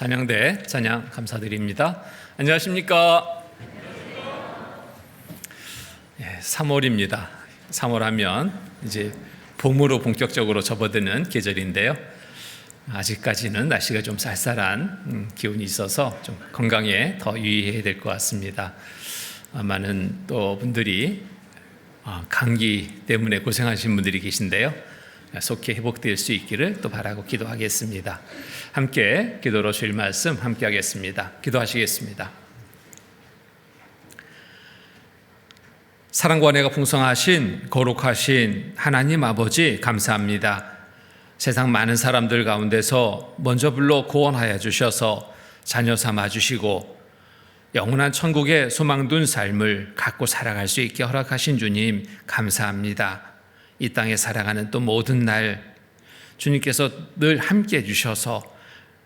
찬양대 찬양 감사드립니다. 안녕하십니까? 3월입니다. 3월 하면 이제 봄으로 본격적으로 접어드는 계절인데요. 아직까지는 날씨가 좀 쌀쌀한 기운이 있어서 좀 건강에 더 유의해야 될 것 같습니다. 많은 또 분들이 감기 때문에 고생하신 분들이 계신데요. 속히 회복될 수 있기를 또 바라고 기도하겠습니다. 함께 기도로 주일 말씀 함께 하겠습니다. 기도하시겠습니다. 사랑과 은혜가 풍성하신 거룩하신 하나님 아버지 감사합니다. 세상 많은 사람들 가운데서 먼저 불러 구원하여 주셔서 자녀 삼아 주시고 영원한 천국의 소망 둔 삶을 갖고 살아갈 수 있게 허락하신 주님 감사합니다. 이 땅에 살아가는 또 모든 날 주님께서 늘 함께 해주셔서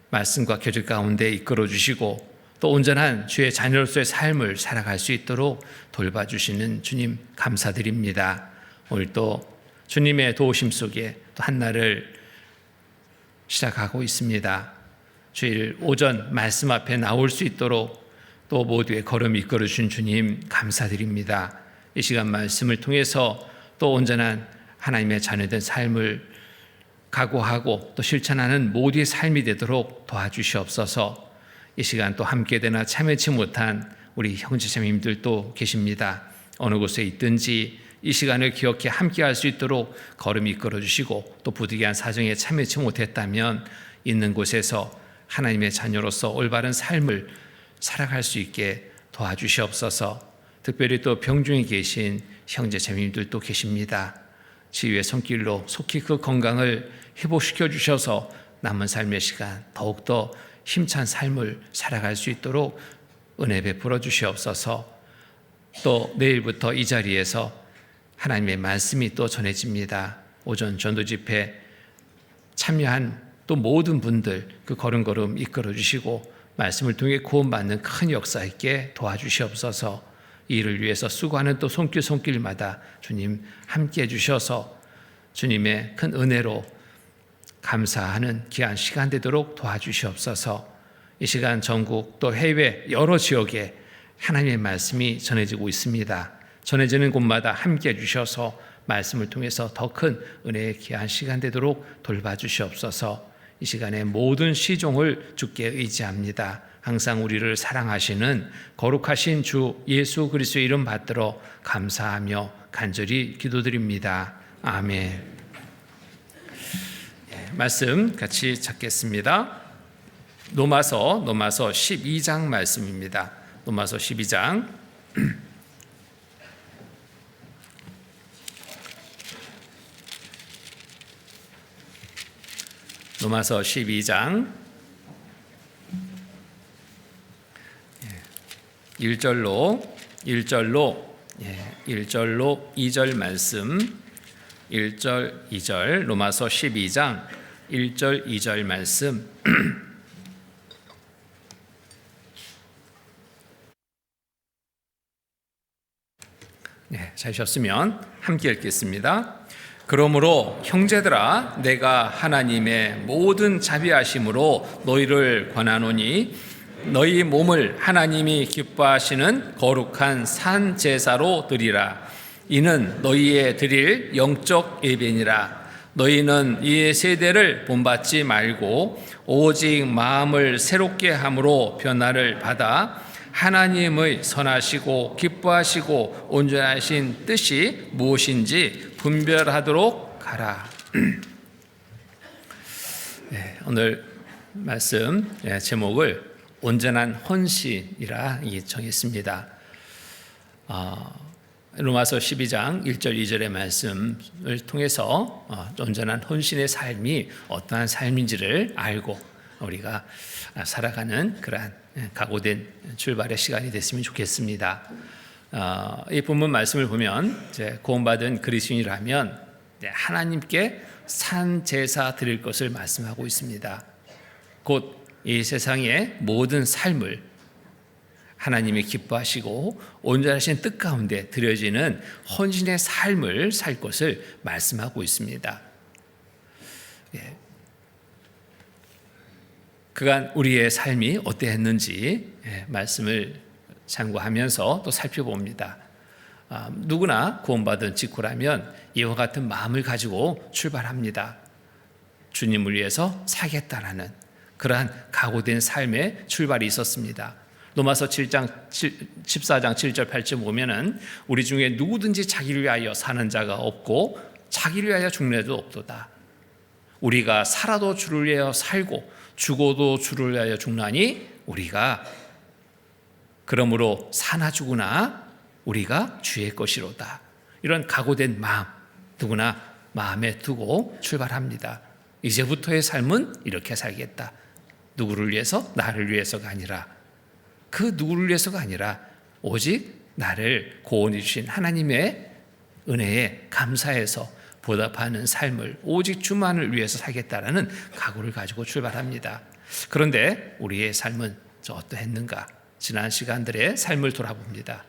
말씀과 교제 가운데 이끌어 주시고 또 온전한 주의 자녀로서의 삶을 살아갈 수 있도록 돌봐주시는 주님 감사드립니다. 오늘 또 주님의 도우심 속에 또 한날을 시작하고 있습니다. 주일 오전 말씀 앞에 나올 수 있도록 또 모두의 걸음 이끌어 주신 주님 감사드립니다. 이 시간 말씀을 통해서 또 온전한 하나님의 자녀된 삶을 각오하고 또 실천하는 모두의 삶이 되도록 도와주시옵소서. 이 시간 또 함께 되나 참여치 못한 우리 형제자매님들도 계십니다. 어느 곳에 있든지 이 시간을 기억해 함께 할 수 있도록 걸음 이끌어 주시고 또 부득이한 사정에 참여치 못했다면 있는 곳에서 하나님의 자녀로서 올바른 삶을 살아갈 수 있게 도와주시옵소서. 특별히 또 병중에 계신 형제자매님들도 계십니다. 치유의 손길로 속히 그 건강을 회복시켜 주셔서 남은 삶의 시간 더욱더 힘찬 삶을 살아갈 수 있도록 은혜 베풀어 주시옵소서. 또 내일부터 이 자리에서 하나님의 말씀이 또 전해집니다. 오전 전도 집회 참여한 또 모든 분들 그 걸음걸음 이끌어 주시고 말씀을 통해 구원받는 큰 역사 있게 도와주시옵소서. 이 일을 위해서 수고하는 또 손길마다 주님 함께 해주셔서 주님의 큰 은혜로 감사하는 귀한 시간 되도록 도와주시옵소서. 이 시간 전국 또 해외 여러 지역에 하나님의 말씀이 전해지고 있습니다. 전해지는 곳마다 함께 해주셔서 말씀을 통해서 더 큰 은혜의 귀한 시간 되도록 돌봐주시옵소서. 이 시간에 모든 시종을 주께 의지합니다. 항상 우리를 사랑하시는 거룩하신 주 예수 그리스도의 이름 받들어 감사하며 간절히 기도드립니다. 아멘. 말씀 같이 찾겠습니다. 로마서 12장 말씀입니다. 로마서 12장 로마서 12장 1절로 2절 말씀 1절 2절 로마서 12장 1절 2절 말씀 찾으셨으면 함께 읽겠습니다. 그러므로 형제들아 내가 하나님의 모든 자비하심으로 너희를 권하노니 너희 몸을 하나님이 기뻐하시는 거룩한 산 제사로 드리라. 이는 너희의 드릴 영적 예배니라. 너희는 이 세대를 본받지 말고 오직 마음을 새롭게 함으로 변화를 받아 하나님의 선하시고 기뻐하시고 온전하신 뜻이 무엇인지 분별하도록 가라. 오늘 말씀 제목을 온전한 헌신이라 정했습니다. 로마서 12장 1절 2절의 말씀을 통해서 온전한 헌신의 삶이 어떠한 삶인지를 알고 우리가 살아가는 그러한 각오된 출발의 시간이 됐으면 좋겠습니다. 이 본문 말씀을 보면 구원받은 그리스도인이라면 하나님께 산 제사 드릴 것을 말씀하고 있습니다. 곧 이 세상의 모든 삶을 하나님이 기뻐하시고 온전하신 뜻 가운데 드려지는 헌신의 삶을 살 것을 말씀하고 있습니다. 그간 우리의 삶이 어떠했는지 말씀을 참고하면서 또 살펴봅니다. 누구나 구원받은 직후라면 이와 같은 마음을 가지고 출발합니다. 주님을 위해서 살겠다라는 그러한 각오된 삶의 출발이 있었습니다. 로마서 14장 7절 8절 보면은 우리 중에 누구든지 자기를 위하여 사는 자가 없고 자기를 위하여 죽는 자도 없도다. 우리가 살아도 주를 위하여 살고 죽어도 주를 위하여 죽나니 우리가 그러므로 사나 죽으나 우리가 주의 것이로다. 이런 각오된 마음 누구나 마음에 두고 출발합니다. 이제부터의 삶은 이렇게 살겠다. 누구를 위해서? 나를 위해서가 아니라 그 누구를 위해서가 아니라 오직 나를 구원해 주신 하나님의 은혜에 감사해서 보답하는 삶을 오직 주만을 위해서 살겠다라는 각오를 가지고 출발합니다. 그런데 우리의 삶은 어떠했는가? 지난 시간들의 삶을 돌아봅니다.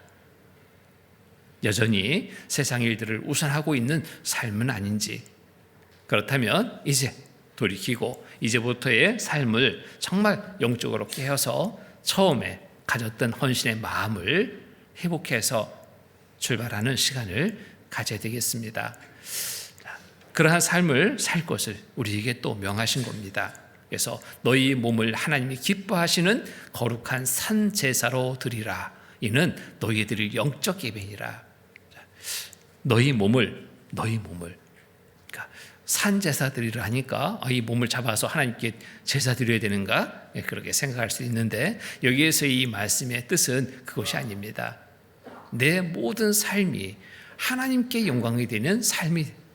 여전히 세상 일들을 우선하고 있는 삶은 아닌지, 그렇다면 이제 돌이키고 이제부터의 삶을 정말 영적으로 깨어서 처음에 가졌던 헌신의 마음을 회복해서 출발하는 시간을 가져야 되겠습니다. 그러한 삶을 살 것을 우리에게 또 명하신 겁니다. 그래서 너희 몸을 하나님이 기뻐하시는 거룩한 산 제사로 드리라. 이는 너희들의 영적 예배니라. 너희 몸을 그러니까 산 제사 드리라 하니까 이 몸을 잡아서 하나님께 제사 드려야 되는가? 그렇게 생각할 수 있는데 여기에서 이 말씀의 뜻은 그것이 아닙니다. 내 모든 삶이 하나님께 영광이 되는 삶이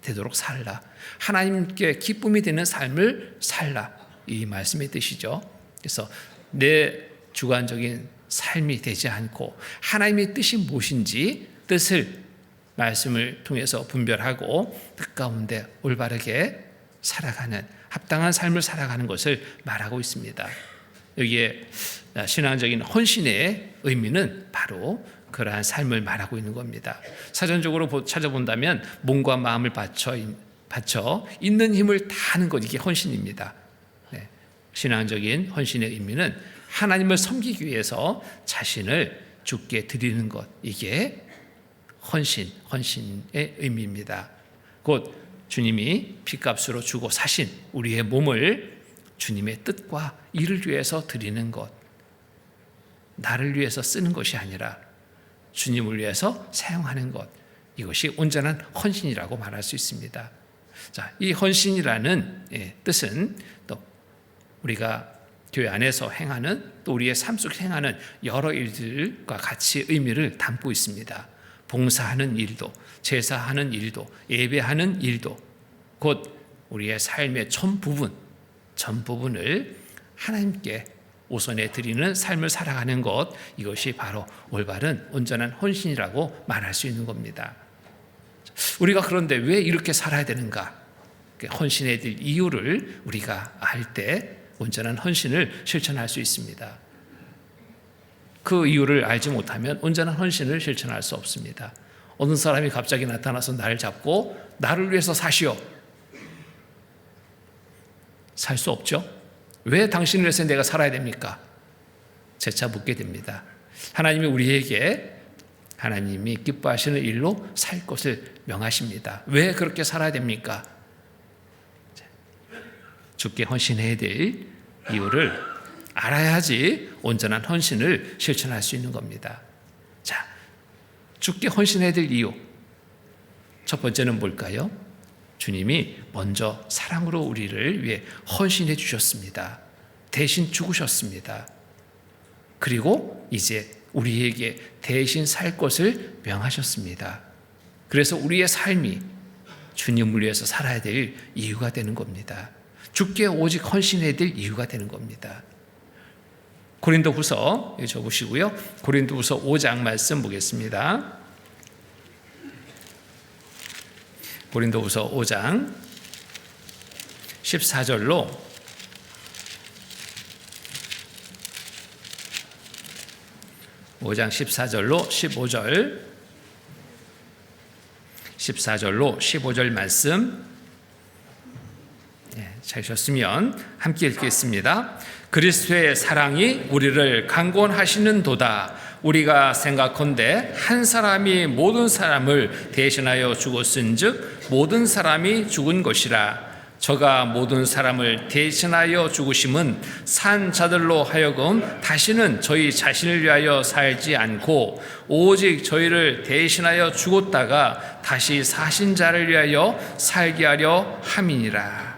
되도록 살라. 하나님께 기쁨이 되는 삶을 살라. 이 말씀의 뜻이죠. 그래서 내 주관적인 삶이 되지 않고 하나님의 뜻이 무엇인지 뜻을 말씀을 통해서 분별하고 뜻 가운데 올바르게 살아가는 합당한 삶을 살아가는 것을 말하고 있습니다. 여기에 신앙적인 헌신의 의미는 바로 그러한 삶을 말하고 있는 겁니다. 사전적으로 찾아본다면 몸과 마음을 바쳐 있는 힘을 다하는 것, 이게 헌신입니다. 신앙적인 헌신의 의미는 하나님을 섬기기 위해서 자신을 주께 드리는 것, 이게 헌신의 의미입니다. 곧 주님이 피값으로 주고 사신 우리의 몸을 주님의 뜻과 일을 위해서 드리는 것, 나를 위해서 쓰는 것이 아니라 주님을 위해서 사용하는 것, 이것이 온전한 헌신이라고 말할 수 있습니다. 자, 이 헌신이라는 뜻은 또 우리가 교회 안에서 행하는 또 우리의 삶 속에 행하는 여러 일들과 같이 의미를 담고 있습니다. 봉사하는 일도, 제사하는 일도, 예배하는 일도, 곧 우리의 삶의 전부분을 하나님께 우선에 드리는 삶을 살아가는 것, 이것이 바로 올바른 온전한 헌신이라고 말할 수 있는 겁니다. 우리가 그런데 왜 이렇게 살아야 되는가? 헌신해야 될 이유를 우리가 알 때 온전한 헌신을 실천할 수 있습니다. 그 이유를 알지 못하면 온전한 헌신을 실천할 수 없습니다. 어느 사람이 갑자기 나타나서 나를 잡고 나를 위해서 사시오. 살 수 없죠. 왜 당신을 위해서 내가 살아야 됩니까? 재차 묻게 됩니다. 하나님이 우리에게 하나님이 기뻐하시는 일로 살 것을 명하십니다. 왜 그렇게 살아야 됩니까? 주께 헌신해야 될 이유를 알아야지 온전한 헌신을 실천할 수 있는 겁니다. 자, 주께 헌신해야 될 이유. 첫 번째는 뭘까요? 주님이 먼저 사랑으로 우리를 위해 헌신해 주셨습니다. 대신 죽으셨습니다. 그리고 이제 우리에게 대신 살 것을 명하셨습니다. 그래서 우리의 삶이 주님을 위해서 살아야 될 이유가 되는 겁니다. 주께 오직 헌신해야 될 이유가 되는 겁니다. 고린도후서 적으시고요. 고린도후서 5장 말씀 보겠습니다. 고린도후서 5장 14절로 5장 14절로 15절 14절로 15절 말씀 찾으셨으면 함께 읽겠습니다. 그리스도의 사랑이 우리를 강권하시는도다. 우리가 생각컨대 한 사람이 모든 사람을 대신하여 죽었은즉 모든 사람이 죽은 것이라. 저가 모든 사람을 대신하여 죽으심은 산 자들로 하여금 다시는 저희 자신을 위하여 살지 않고 오직 저희를 대신하여 죽었다가 다시 사신 자를 위하여 살게 하려 함이니라.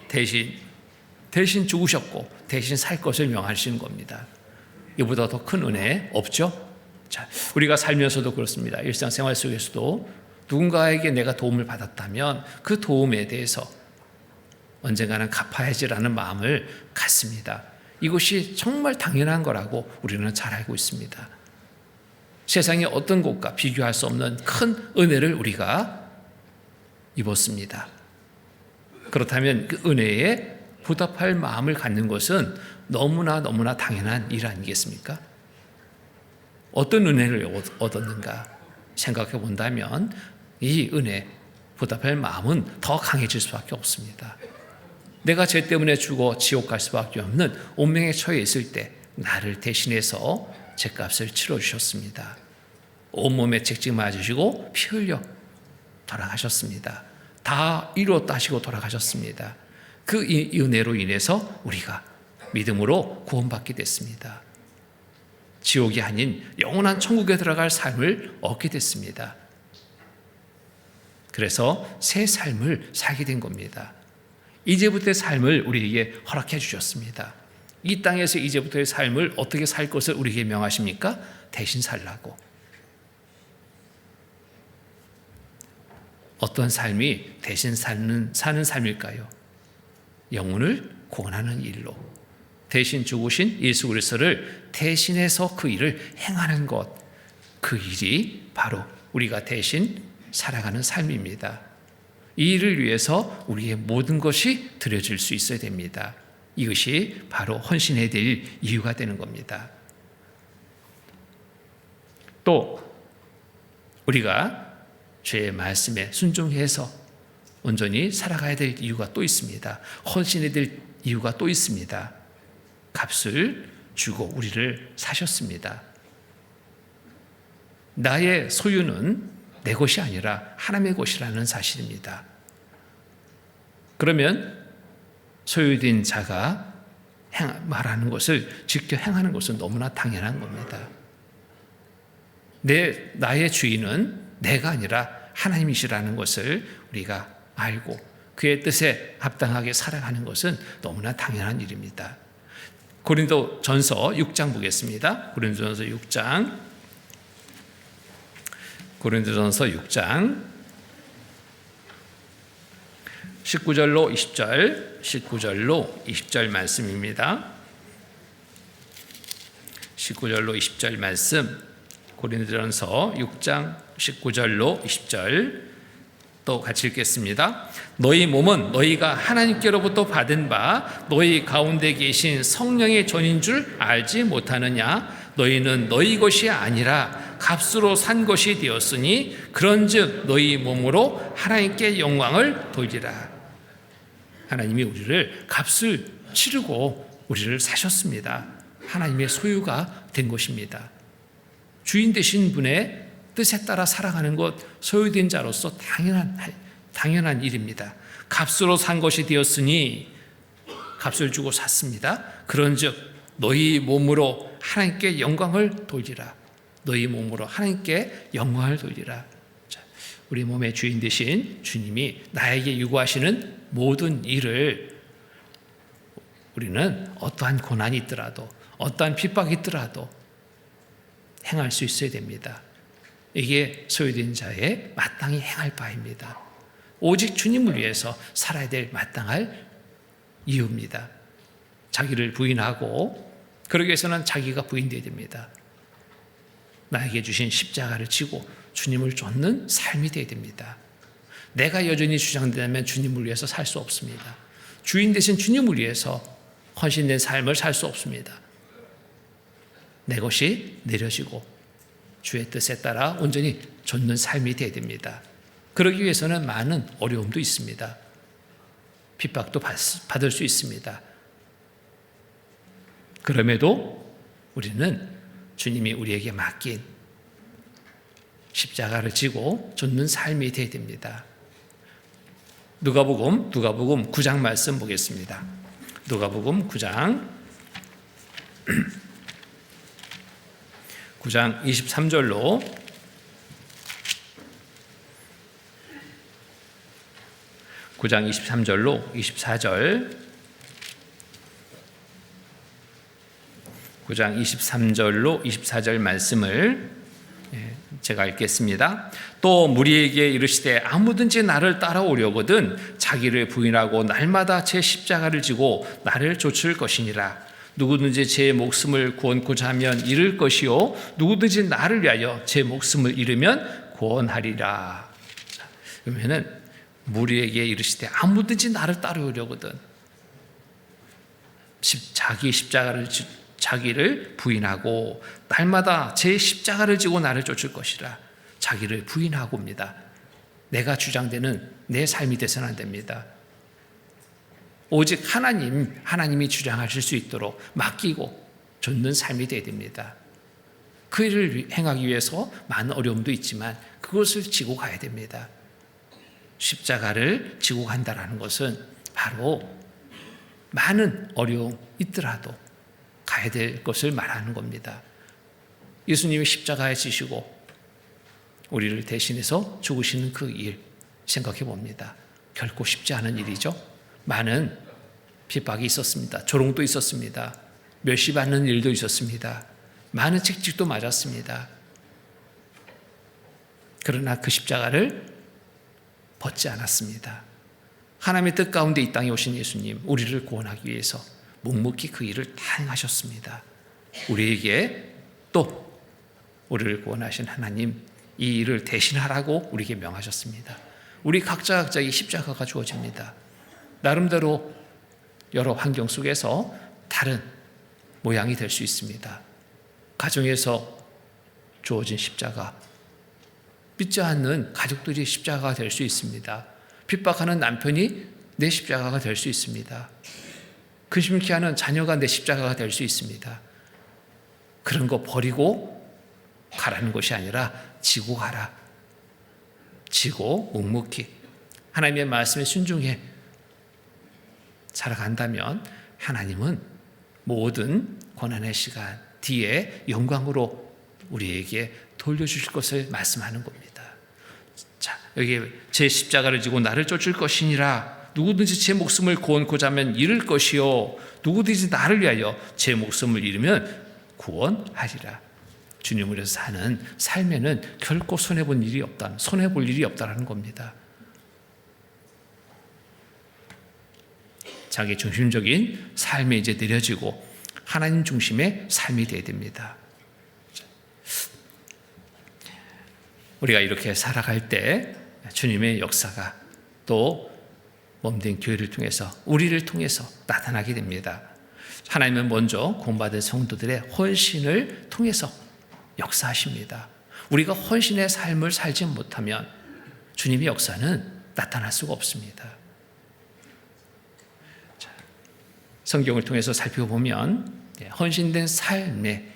대신 죽으셨고 대신 살 것을 명하시는 겁니다. 이보다 더 큰 은혜 없죠? 자, 우리가 살면서도 그렇습니다. 일상생활 속에서도 누군가에게 내가 도움을 받았다면 그 도움에 대해서 언젠가는 갚아야지라는 마음을 갖습니다. 이것이 정말 당연한 거라고 우리는 잘 알고 있습니다. 세상의 어떤 곳과 비교할 수 없는 큰 은혜를 우리가 입었습니다. 그렇다면 그 은혜에 보답할 마음을 갖는 것은 너무나 당연한 일 아니겠습니까? 어떤 은혜를 얻었는가 생각해 본다면 이 은혜 보답할 마음은 더 강해질 수밖에 없습니다. 내가 죄 때문에 죽어 지옥 갈 수밖에 없는 운명에 처해 있을 때 나를 대신해서 죄값을 치러주셨습니다. 온몸에 채찍 맞으시고 피 흘려 돌아가셨습니다. 다 이루었다 하시고 돌아가셨습니다. 그 은혜로 인해서 우리가 믿음으로 구원받게 됐습니다. 지옥이 아닌 영원한 천국에 들어갈 삶을 얻게 됐습니다. 그래서 새 삶을 살게 된 겁니다. 이제부터의 삶을 우리에게 허락해 주셨습니다. 이 땅에서 이제부터의 삶을 어떻게 살 것을 우리에게 명하십니까? 대신 살라고. 어떤 삶이 대신 사는 삶일까요? 영혼을 구원하는 일로 대신 죽으신 예수 그리스도를 대신해서 그 일을 행하는 것, 그 일이 바로 우리가 대신 살아가는 삶입니다. 이 일을 위해서 우리의 모든 것이 드려질 수 있어야 됩니다. 이것이 바로 헌신해야 될 이유가 되는 겁니다. 또 우리가 주의 말씀에 순종해서 온전히 살아가야 될 이유가 또 있습니다. 헌신해야 될 이유가 또 있습니다. 값을 주고 우리를 사셨습니다. 나의 소유는 내 것이 아니라 하나님의 것이라는 사실입니다. 그러면 소유된 자가 말하는 것을 직접 행하는 것은 너무나 당연한 겁니다. 나의 주인은 내가 아니라 하나님이시라는 것을 우리가 알고 그의 뜻에 합당하게 살아가는 것은 너무나 당연한 일입니다. 고린도전서 6장 보겠습니다. 고린도전서 6장 19절로 20절 말씀입니다. 19절로 20절 말씀, 고린도전서 6장 19절로 20절 또 같이 읽겠습니다. 너희 몸은 너희가 하나님께로부터 받은 바 너희 가운데 계신 성령의 전인 줄 알지 못하느냐? 너희는 너희 것이 아니라 값으로 산 것이 되었으니 그런즉 너희 몸으로 하나님께 영광을 돌리라. 하나님이 우리를 값을 치르고 우리를 사셨습니다. 하나님의 소유가 된 것입니다. 주인 되신 분의 뜻에 따라 살아가는 것, 소유된 자로서 당연한 일입니다. 값으로 산 것이 되었으니 값을 주고 샀습니다. 그런즉 너희 몸으로 하나님께 영광을 돌리라. 너희 몸으로 하나님께 영광을 돌리라. 자, 우리 몸의 주인 되신 주님이 나에게 요구하시는 모든 일을 우리는 어떠한 고난이 있더라도 어떠한 핍박이 있더라도 행할 수 있어야 됩니다. 이게 소유된 자의 마땅히 행할 바입니다. 오직 주님을 위해서 살아야 될 마땅할 이유입니다. 자기를 부인하고 그러기 위해서는 자기가 부인되어야 됩니다. 나에게 주신 십자가를 지고 주님을 쫓는 삶이 되어야 됩니다. 내가 여전히 주장된다면 주님을 위해서 살 수 없습니다. 주인 되신 주님을 위해서 헌신된 삶을 살 수 없습니다. 내 것이 내려지고 주의 뜻에 따라 온전히 좇는 삶이 되어야 됩니다. 그러기 위해서는 많은 어려움도 있습니다. 핍박도 받을 수 있습니다. 그럼에도 우리는 주님이 우리에게 맡긴 십자가를 지고 쫓는 삶이 되어야 됩니다. 누가복음 9장 말씀 보겠습니다. 누가복음 9장 23절로 9장 23절로 24절 9장 23절로 24절 말씀을 제가 읽겠습니다. 또 무리에게 이르시되 아무든지 나를 따라오려거든 자기를 부인하고 날마다 제 십자가를 지고 나를 좇을 것이니라. 누구든지 제 목숨을 구원코자 하면 잃을 것이요 누구든지 나를 위하여 제 목숨을 잃으면 구원하리라. 그러면은 무리에게 이르시되 아무든지 나를 따라오려거든 자기를 부인하고 날마다 제 십자가를 지고 나를 쫓을 것이라. 자기를 부인하고입니다. 내가 주장되는 내 삶이 돼서는 안 됩니다. 오직 하나님이 주장하실 수 있도록 맡기고 좇는 삶이 되어야 됩니다. 그 일을 행하기 위해서 많은 어려움도 있지만 그것을 지고 가야 됩니다. 십자가를 지고 간다는 것은 바로 많은 어려움 있더라도 가야 될 것을 말하는 겁니다. 예수님이 십자가에 지시고 우리를 대신해서 죽으시는 그 일 생각해 봅니다. 결코 쉽지 않은 일이죠. 많은 핍박이 있었습니다. 조롱도 있었습니다. 멸시받는 일도 있었습니다. 많은 책찍도 맞았습니다. 그러나 그 십자가를 벗지 않았습니다. 하나님의 뜻 가운데 이 땅에 오신 예수님, 우리를 구원하기 위해서 묵묵히 그 일을 다 행하셨습니다. 우리에게 또 우리를 구원하신 하나님, 이 일을 대신하라고 우리에게 명하셨습니다. 우리 각자의 십자가가 주어집니다. 나름대로 여러 환경 속에서 다른 모양이 될 수 있습니다. 가정에서 주어진 십자가, 믿지 않는 가족들이 십자가가 될 수 있습니다. 핍박하는 남편이 내 십자가가 될 수 있습니다. 근심케 하는 자녀가 내 십자가가 될 수 있습니다. 그런 거 버리고 가라는 것이 아니라 지고 가라. 지고 묵묵히 하나님의 말씀에 순종해 살아간다면 하나님은 모든 고난의 시간 뒤에 영광으로 우리에게 돌려주실 것을 말씀하는 겁니다. 자, 여기 제 십자가를 지고 나를 쫓을 것이니라. 누구든지 제 목숨을 구원코자 하면 잃을 것이요 누구든지 나를 위하여 제 목숨을 잃으면 구원하리라. 주님을 위해서 사는 삶에는 결코 손해볼 일이 없다는 겁니다. 자기 중심적인 삶이 이제 느려지고 하나님 중심의 삶이 되어야 됩니다. 우리가 이렇게 살아갈 때 주님의 역사가 또 몸된 교회를 통해서 우리를 통해서 나타나게 됩니다. 하나님은 먼저 구원받은 성도들의 헌신을 통해서 역사하십니다. 우리가 헌신의 삶을 살지 못하면 주님의 역사는 나타날 수가 없습니다. 성경을 통해서 살펴보면 헌신된 삶에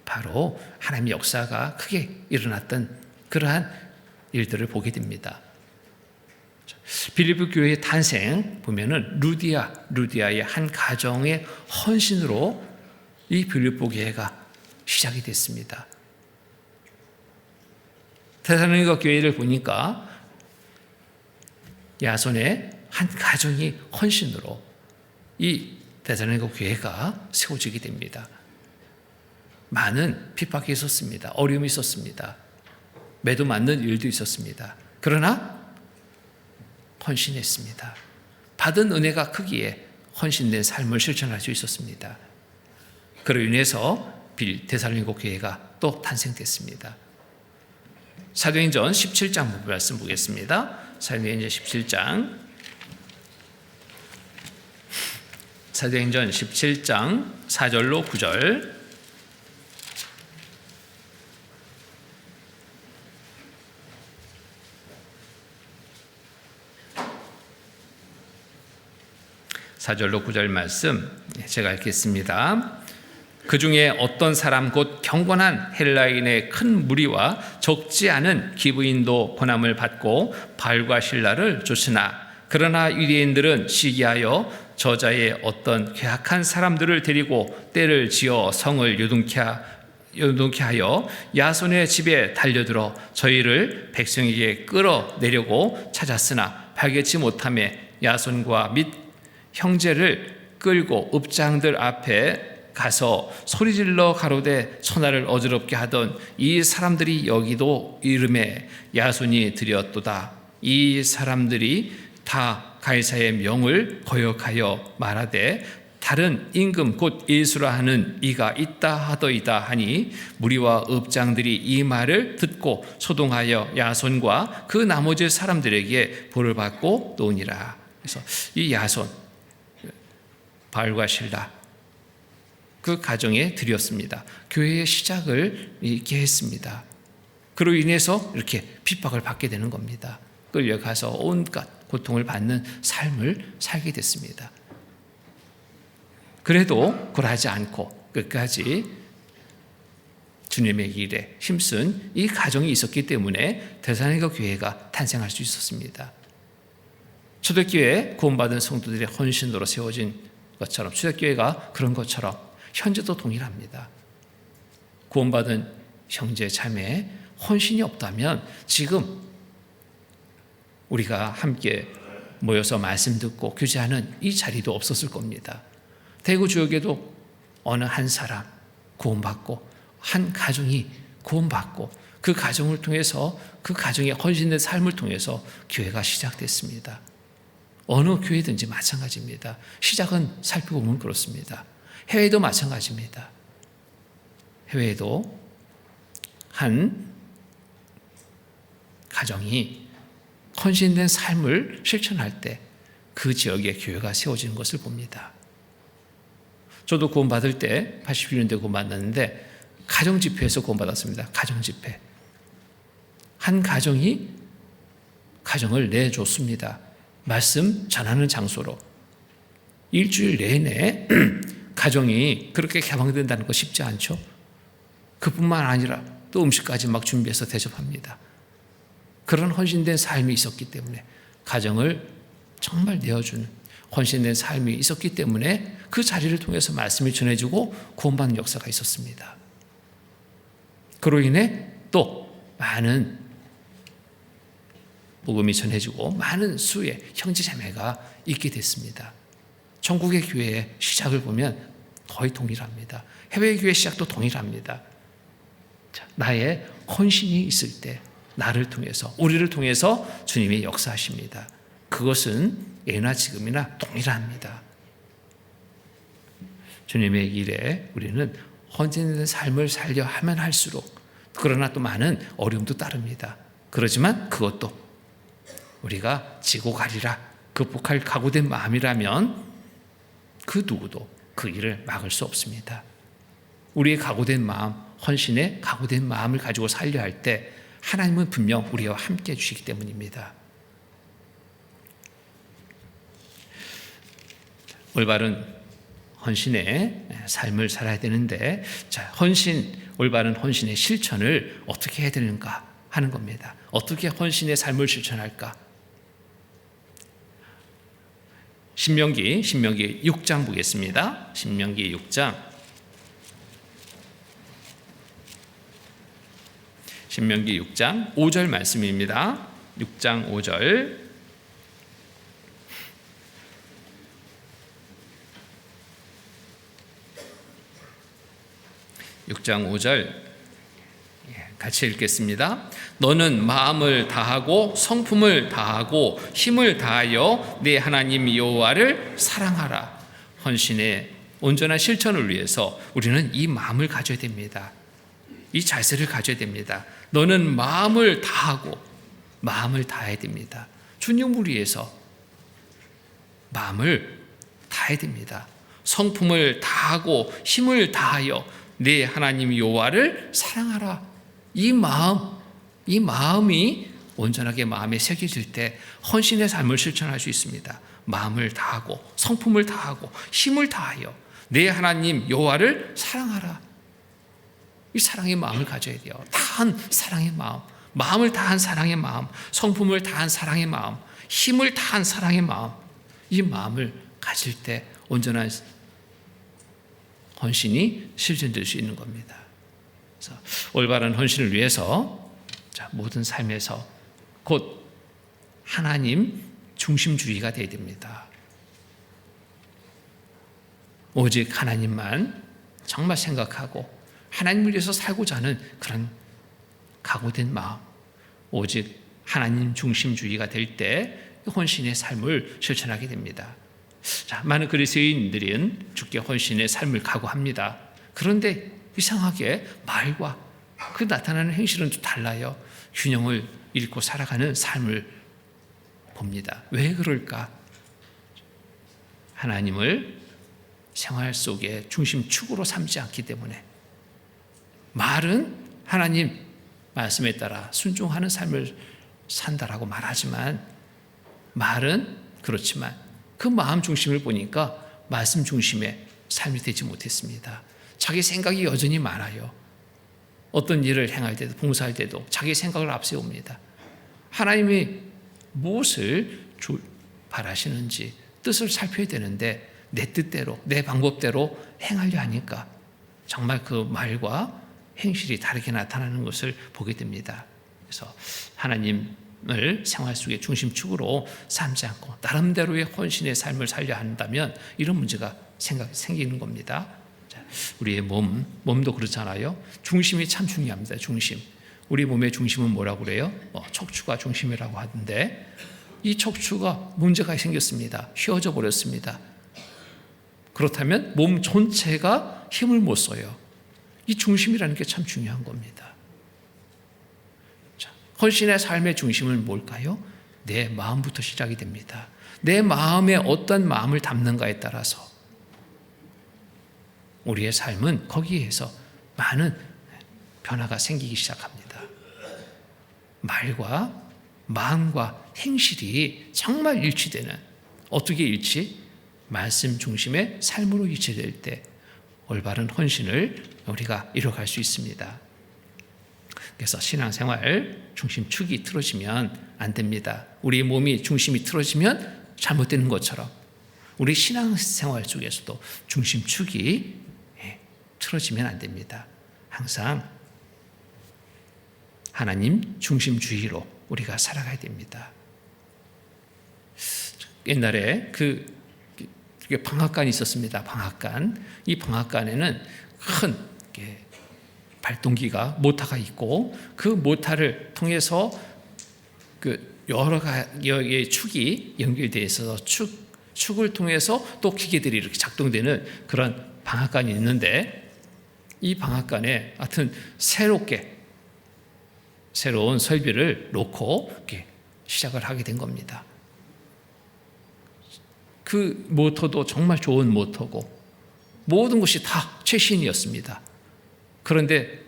바로 하나님의 역사가 크게 일어났던 그러한 일들을 보게 됩니다. 빌립보 교회의 탄생 보면은 루디아의 한 가정의 헌신으로 이 빌립보 교회가 시작이 됐습니다. 데살로니가 교회를 보니까 야손의 한 가정이 헌신으로 이 데살로니가 교회가 세워지게 됩니다. 많은 핍박이 있었습니다. 어려움이 있었습니다. 매도 맞는 일도 있었습니다. 그러나 헌신했습니다. 받은 은혜가 크기에 헌신된 삶을 실천할 수 있었습니다. 그로 인해서 데살로니가 교회가 또 탄생됐습니다. 사도행전 17장 말씀 보겠습니다. 사도행전 17장 4절로 9절 4절로 9절 말씀 제가 읽겠습니다. 그 중에 어떤 사람 곧 경건한 헬라인의 큰 무리와 적지 않은 기브인도 고난을 받고 바알과 실라를 쫓으나 그러나 유대인들은 시기하여 저자의 어떤 괴악한 사람들을 데리고 때를 지어 성을 요동케 하여 야손의 집에 달려들어 저희를 백성에게 끌어내려고 찾았으나 발견치 못하며 야손과 및 형제를 끌고 읍장들 앞에 가서 소리질러 가로되 천하를 어지럽게 하던 이 사람들이 여기도 이름에 야손이 드렸도다. 이 사람들이 다 가이사의 명을 거역하여 말하되 다른 임금 곧 예수라 하는 이가 있다 하더이다 하니 무리와 읍장들이 이 말을 듣고 소동하여 야손과 그 나머지 사람들에게 벌을 받고 노니라. 그래서 이 야손 바알과 실라 그 가정에 드렸습니다. 교회의 시작을 있게 했습니다. 그로 인해서 이렇게 핍박을 받게 되는 겁니다. 끌려가서 온갖 고통을 받는 삶을 살게 됐습니다. 그래도 굴하지 않고 끝까지 주님의 일에 힘쓴 이 가정이 있었기 때문에 데살로니가 교회가 탄생할 수 있었습니다. 초대교회에 구원받은 성도들의 헌신으로 세워진 것처럼 초대교회가 그런 것처럼 현재도 동일합니다. 구원받은 형제 자매의 헌신이 없다면 지금 우리가 함께 모여서 말씀 듣고 교제하는 이 자리도 없었을 겁니다. 대구 지역에도 어느 한 사람 구원받고 한 가정이 구원받고 그 가정을 통해서 그 가정의 헌신된 삶을 통해서 교회가 시작됐습니다. 어느 교회든지 마찬가지입니다. 시작은 살펴보면 그렇습니다. 해외도 마찬가지입니다. 해외에도 한 가정이 헌신된 삶을 실천할 때 그 지역에 교회가 세워지는 것을 봅니다. 저도 구원받을 때 81년대 구원받았는데 가정집회에서 구원받았습니다. 가정집회. 한 가정이 가정을 내줬습니다. 말씀 전하는 장소로. 일주일 내내 가정이 그렇게 개방된다는 거 쉽지 않죠. 그뿐만 아니라 또 음식까지 막 준비해서 대접합니다. 그런 헌신된 삶이 있었기 때문에 가정을 정말 내어주는 헌신된 삶이 있었기 때문에 그 자리를 통해서 말씀이 전해지고 구원받는 역사가 있었습니다. 그로 인해 또 많은 복음이 전해지고 많은 수의 형제자매가 있게 됐습니다. 전국의 교회의 시작을 보면 거의 동일합니다. 해외 교회 시작도 동일합니다. 나의 헌신이 있을 때 나를 통해서 우리를 통해서 주님이 역사하십니다. 그것은 예나 지금이나 동일합니다. 주님의 일에 우리는 헌신된 삶을 살려 하면 할수록 그러나 또 많은 어려움도 따릅니다. 그렇지만 그것도 우리가 지고 가리라 극복할 각오된 마음이라면 그 누구도 그 일을 막을 수 없습니다. 우리의 각오된 마음, 헌신의 각오된 마음을 가지고 살려 할 때 하나님은 분명 우리와 함께 해주시기 때문입니다. 올바른 헌신의 삶을 살아야 되는데 올바른 헌신의 실천을 어떻게 해야 되는가 하는 겁니다. 어떻게 헌신의 삶을 실천할까? 신명기 6장 보겠습니다. 신명기 6장 5절 말씀입니다. 6장 5절 같이 읽겠습니다. 너는 마음을 다하고 성품을 다하고 힘을 다하여 네 하나님 여호와를 사랑하라. 헌신의 온전한 실천을 위해서 우리는 이 마음을 가져야 됩니다. 이 자세를 가져야 됩니다. 너는 마음을 다해야 됩니다. 주님을 위해서 마음을 다해야 됩니다. 성품을 다하고 힘을 다하여 네 하나님 여호와를 사랑하라. 이 마음이 온전하게 마음에 새겨질 때 헌신의 삶을 실천할 수 있습니다. 마음을 다하고 성품을 다하고 힘을 다하여 내 하나님 여호와를 사랑하라. 이 사랑의 마음을 가져야 돼요. 다한 사랑의 마음, 마음을 다한 사랑의 마음, 성품을 다한 사랑의 마음, 힘을 다한 사랑의 마음, 이 마음을 가질 때 온전한 헌신이 실현될 수 있는 겁니다. 그래서 올바른 헌신을 위해서 모든 삶에서 곧 하나님 중심주의가 되어야 됩니다. 오직 하나님만 정말 생각하고 하나님을 위해서 살고자 하는 그런 각오된 마음, 오직 하나님 중심주의가 될 때 헌신의 삶을 실천하게 됩니다. 많은 그리스도인들은 주께 헌신의 삶을 각오합니다. 그런데 이상하게 말과 그 나타나는 행실은 좀 달라요. 균형을 잃고 살아가는 삶을 봅니다. 왜 그럴까? 하나님을 생활 속에 중심축으로 삼지 않기 때문에. 말은 하나님 말씀에 따라 순종하는 삶을 산다라고 말하지만, 말은 그렇지만 그 마음 중심을 보니까 말씀 중심의 삶이 되지 못했습니다. 자기 생각이 여전히 많아요. 어떤 일을 행할 때도 봉사할 때도 자기 생각을 앞세웁니다. 하나님이 무엇을 바라시는지 뜻을 살펴야 되는데 내 뜻대로 내 방법대로 행하려 하니까 정말 그 말과 행실이 다르게 나타나는 것을 보게 됩니다. 그래서 하나님을 생활 속의 중심축으로 삼지 않고 나름대로의 헌신의 삶을 살려 한다면 이런 문제가 생기는 겁니다. 우리의 몸도 그렇잖아요. 중심이 참 중요합니다. 중심. 우리 몸의 중심은 뭐라고 그래요? 척추가 중심이라고 하던데 이 척추가 문제가 생겼습니다. 휘어져 버렸습니다. 그렇다면 몸 전체가 힘을 못 써요. 이 중심이라는 게 참 중요한 겁니다. 자, 헌신의 삶의 중심은 뭘까요? 내 마음부터 시작이 됩니다. 내 마음에 어떤 마음을 담는가에 따라서 우리의 삶은 거기에서 많은 변화가 생기기 시작합니다. 말과 마음과 행실이 정말 일치되는, 어떻게 일치? 말씀 중심의 삶으로 일치될 때 올바른 헌신을 우리가 이뤄갈 수 있습니다. 그래서 신앙생활 중심축이 틀어지면 안 됩니다. 우리 몸이 중심이 틀어지면 잘못되는 것처럼 우리 신앙생활 쪽에서도 중심축이 틀어지면 안 됩니다. 항상 하나님 중심주의로 우리가 살아가야 됩니다. 옛날에 방앗간이 있었습니다. 방앗간. 이 방앗간에는 큰 발동기가 모터가 있고 그 모터를 통해서 여러 가지의 축이 연결되어 있어서 축을 통해서 또 기계들이 이렇게 작동되는 그런 방앗간이 있는데 이 방앗간에 하여튼 새로운 설비를 놓고 이렇게 시작을 하게 된 겁니다. 그 모터도 정말 좋은 모터고 모든 것이 다 최신이었습니다. 그런데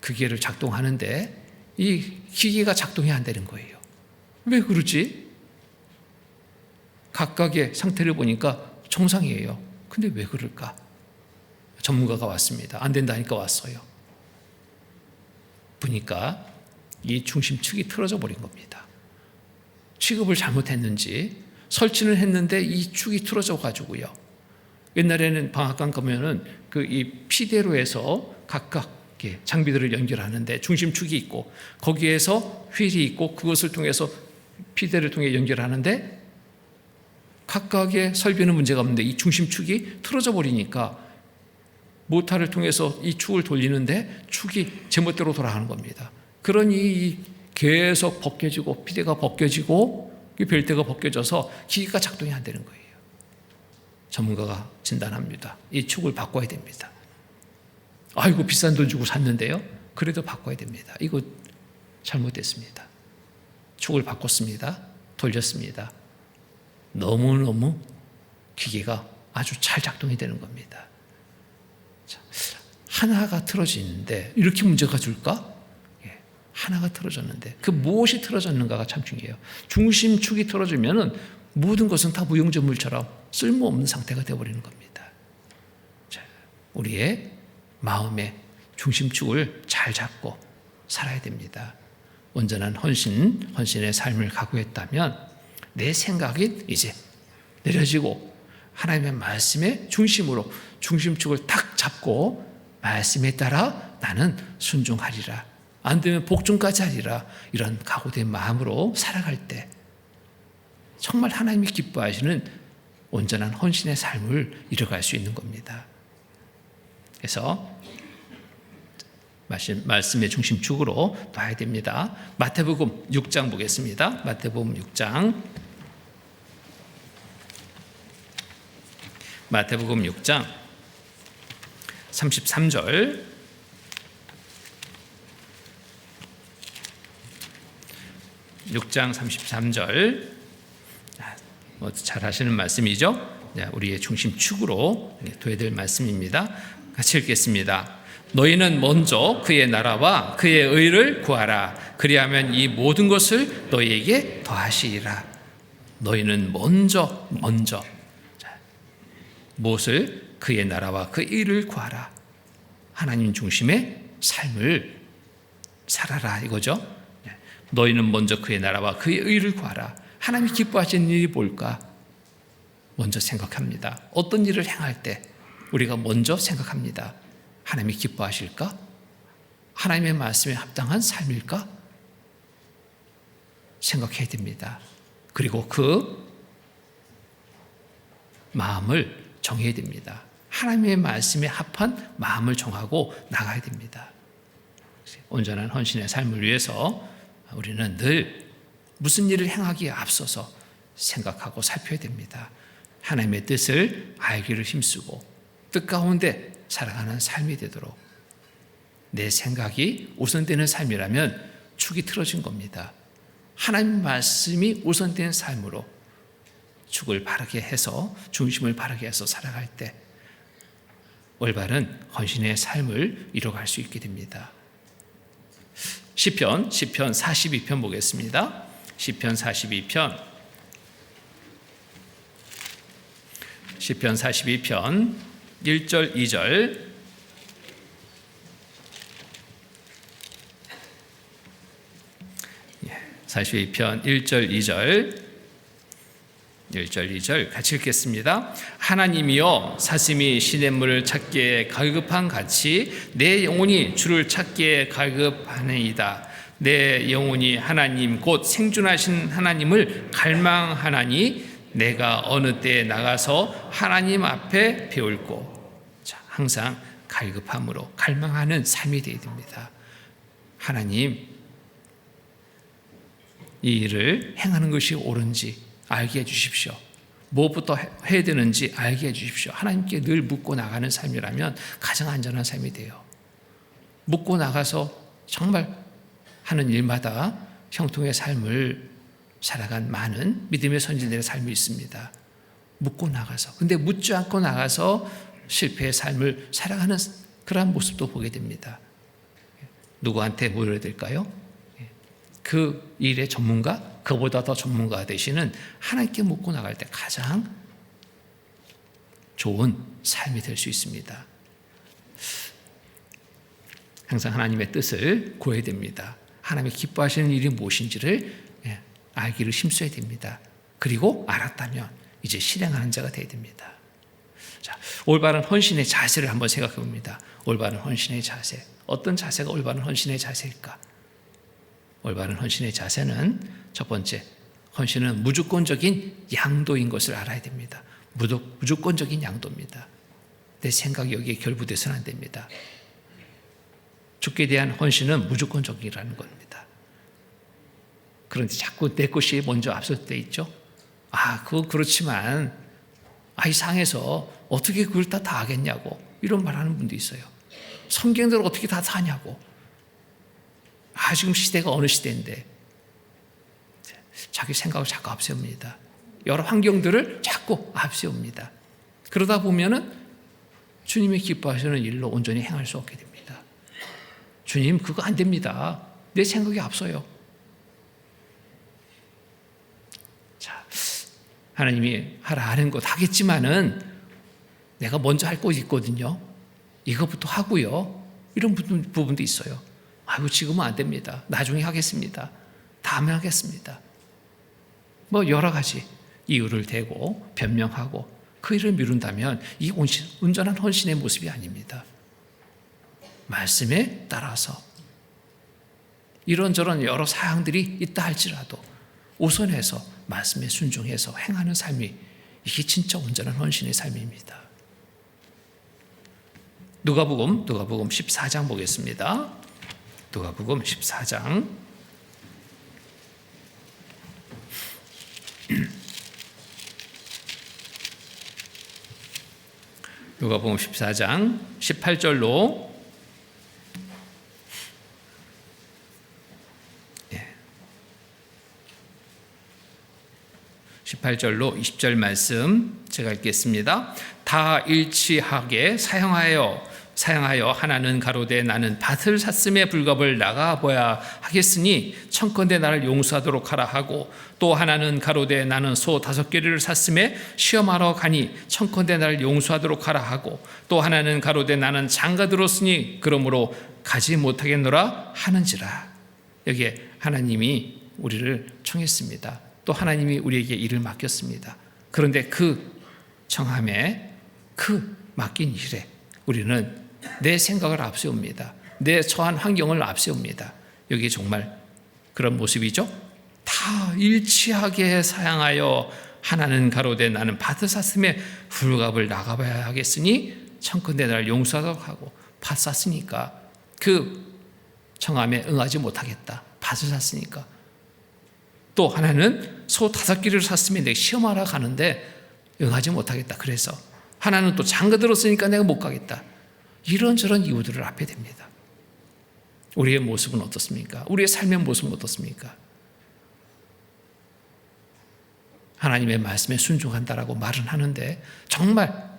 기계를 작동하는데 이 기계가 작동이 안 되는 거예요. 왜 그러지? 각각의 상태를 보니까 정상이에요. 근데 왜 그럴까? 전문가가 왔습니다. 안 된다니까 왔어요. 보니까 이 중심축이 틀어져 버린 겁니다. 취급을 잘못했는지 설치는 했는데 이 축이 틀어져 가지고요. 옛날에는 방앗간 가면은 이 피대로 해서 각각 장비들을 연결하는데 중심축이 있고 거기에서 휠이 있고 그것을 통해서 피대를 통해 연결하는데 각각의 설비는 문제가 없는데 이 중심축이 틀어져 버리니까 모터를 통해서 이 축을 돌리는데 축이 제멋대로 돌아가는 겁니다. 그러니 계속 벗겨지고 피대가 벗겨지고 벨트가 벗겨져서 기계가 작동이 안 되는 거예요. 전문가가 진단합니다. 이 축을 바꿔야 됩니다. 아이고 비싼 돈 주고 샀는데요. 그래도 바꿔야 됩니다. 이거 잘못됐습니다. 축을 바꿨습니다. 돌렸습니다. 너무너무 기계가 아주 잘 작동이 되는 겁니다. 하나가 틀어지는데 이렇게 문제가 줄까? 하나가 틀어졌는데 그 무엇이 틀어졌는가가 참 중요해요. 중심축이 틀어지면은 모든 것은 다 무용지물처럼 쓸모없는 상태가 되어버리는 겁니다. 자, 우리의 마음의 중심축을 잘 잡고 살아야 됩니다. 온전한 헌신의 삶을 각오했다면 내 생각이 이제 내려지고 하나님의 말씀의 중심으로 중심축을 탁 잡고 말씀에 따라 나는 순종하리라. 안 되면 복종까지 하리라. 이런 각오된 마음으로 살아갈 때 정말 하나님이 기뻐하시는 온전한 헌신의 삶을 이뤄갈 수 있는 겁니다. 그래서 말씀의 중심축으로 놔야 됩니다. 마태복음 6장 보겠습니다. 마태복음 6장 33절 잘 하시는 말씀이죠. 우리의 중심축으로 둬야 될 말씀입니다. 같이 읽겠습니다. 너희는 먼저 그의 나라와 그의 의를 구하라. 그리하면 이 모든 것을 너희에게 더하시리라. 너희는 먼저 무엇을? 그의 나라와 그의 의를 구하라. 하나님 중심의 삶을 살아라 이거죠. 너희는 먼저 그의 나라와 그의 의를 구하라. 하나님이 기뻐하시는 일이 뭘까? 먼저 생각합니다. 어떤 일을 행할 때 우리가 먼저 생각합니다. 하나님이 기뻐하실까? 하나님의 말씀에 합당한 삶일까? 생각해야 됩니다. 그리고 그 마음을 정해야 됩니다. 하나님의 말씀에 합한 마음을 정하고 나가야 됩니다. 온전한 헌신의 삶을 위해서 우리는 늘 무슨 일을 행하기에 앞서서 생각하고 살펴야 됩니다. 하나님의 뜻을 알기를 힘쓰고 뜻 가운데 살아가는 삶이 되도록 내 생각이 우선되는 삶이라면 축이 틀어진 겁니다. 하나님 말씀이 우선된 삶으로 축을 바르게 해서 중심을 바르게 해서 살아갈 때 올바른 헌신의 삶을 이뤄갈 수 있게 됩니다. 시편 42편 보겠습니다. 시편 42편 1절 2절 42편 1절 2절 같이 읽겠습니다. 하나님이여 사슴이 시냇물을 찾기에 갈급한 같이 내 영혼이 주를 찾기에 갈급하나이다. 내 영혼이 하나님 곧 생존하신 하나님을 갈망하나니 내가 어느 때에 나가서 하나님 앞에 배울고. 자, 항상 갈급함으로 갈망하는 삶이 되어야 됩니다. 하나님 이 일을 행하는 것이 옳은지 알게 해주십시오. 무엇부터 해야 되는지 알게 해주십시오. 하나님께 늘 묻고 나가는 삶이라면 가장 안전한 삶이 돼요. 묻고 나가서 정말 하는 일마다 형통의 삶을 살아간 많은 믿음의 선진들의 삶이 있습니다. 묻고 나가서. 근데 묻지 않고 나가서 실패의 삶을 살아가는 그러한 모습도 보게 됩니다. 누구한테 물어야 될까요? 그 일의 전문가, 그보다 더 전문가 되시는 하나님께 묻고 나갈 때 가장 좋은 삶이 될 수 있습니다. 항상 하나님의 뜻을 구해야 됩니다. 하나님이 기뻐하시는 일이 무엇인지를 알기를 힘써야 됩니다. 그리고 알았다면 이제 실행하는 자가 되어야 됩니다. 자, 올바른 헌신의 자세를 한번 생각해 봅니다. 올바른 헌신의 자세. 어떤 자세가 올바른 헌신의 자세일까? 올바른 헌신의 자세는 첫 번째, 헌신은 무조건적인 양도인 것을 알아야 됩니다. 무조건적인 양도입니다. 내 생각이 여기에 결부돼서는 안 됩니다. 주께 대한 헌신은 무조건적이라는 겁니다. 그런데 자꾸 내 것이 먼저 앞설 때 있죠. 그건 그렇지만 이 상에서 어떻게 그걸 다 하겠냐고 이런 말하는 분도 있어요. 성경대로 어떻게 다 하냐고. 지금 시대가 어느 시대인데 자기 생각을 자꾸 앞세웁니다. 여러 환경들을 자꾸 앞세웁니다. 그러다 보면은 주님이 기뻐하시는 일로 온전히 행할 수 없게 됩니다. 주님 그거 안 됩니다. 내 생각이 앞서요. 자, 하나님이 하라는 것 하겠지만은 내가 먼저 할 것이 있거든요. 이것부터 하고요. 이런 부분도 있어요. 아이고, 지금은 안 됩니다. 나중에 하겠습니다. 다음에 하겠습니다. 뭐 여러 가지 이유를 대고 변명하고 그 일을 미룬다면 이 온전한 헌신의 모습이 아닙니다. 말씀에 따라서 이런저런 여러 사항들이 있다 할지라도 우선해서 말씀에 순종해서 행하는 삶이, 이게 진짜 온전한 헌신의 삶입니다. 누가복음 14장 보겠습니다. 누가복음 14장 누가복음 14장 18절로 18절로 20절 말씀 제가 읽겠습니다. 다 일치하게 사형하여 하나는 가로되 나는 밭을 샀음에 불갑을 나가보야 하겠으니 청컨대 나를 용서하도록 하라 하고, 또 하나는 가로되 나는 소 5개를 샀음에 시험하러 가니 청컨대 나를 용서하도록 하라 하고, 또 하나는 가로되 나는 장가 들었으니 그러므로 가지 못하겠노라 하는지라. 여기에 하나님이 우리를 청했습니다. 또 하나님이 우리에게 일을 맡겼습니다. 그런데 그 청함에, 그 맡긴 일에 우리는 내 생각을 앞세웁니다. 내 처한 환경을 앞세웁니다. 여기 정말 그런 모습이죠. 다 일치하게 사양하여 하나는 가로되 나는 밭을 샀음에 불갑을 나가봐야 하겠으니 청컨대 나를 용서하도록 하고, 밭 샀으니까 그 청함에 응하지 못하겠다. 밭을 샀으니까. 또 하나는 소 5개를 샀으면 내가 시험하러 가는데 응하지 못하겠다. 그래서 하나는 또 장가 들었으니까 내가 못 가겠다. 이런저런 이유들을 앞에 댑니다. 우리의 모습은 어떻습니까? 우리의 삶의 모습은 어떻습니까? 하나님의 말씀에 순종한다라고 말은 하는데 정말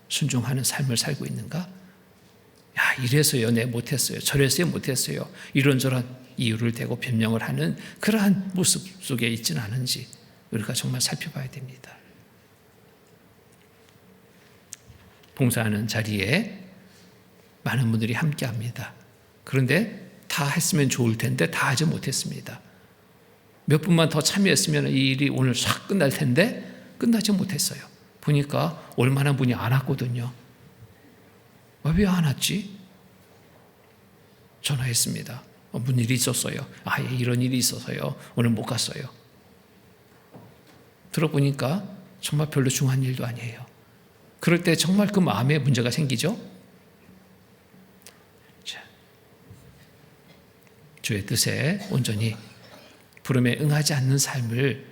순종하는 삶을 살고 있는가? 야, 이래서요, 내 못했어요. 저래서요, 못했어요. 이런저런 이유를 대고 변명을 하는 그러한 모습 속에 있지는 않은지 우리가 정말 살펴봐야 됩니다. 봉사하는 자리에 많은 분들이 함께합니다. 그런데 다 했으면 좋을 텐데 다 하지 못했습니다. 몇 분만 더 참여했으면 이 일이 오늘 싹 끝날 텐데 끝나지 못했어요. 보니까 얼마나 분이 안 왔거든요. 왜 안 왔지? 전화했습니다. 무슨 일이 있었어요. 예, 이런 일이 있어서요. 오늘 못 갔어요. 들어보니까 정말 별로 중요한 일도 아니에요. 그럴 때 정말 그 마음에 문제가 생기죠. 자, 주의 뜻에 온전히 부름에 응하지 않는 삶을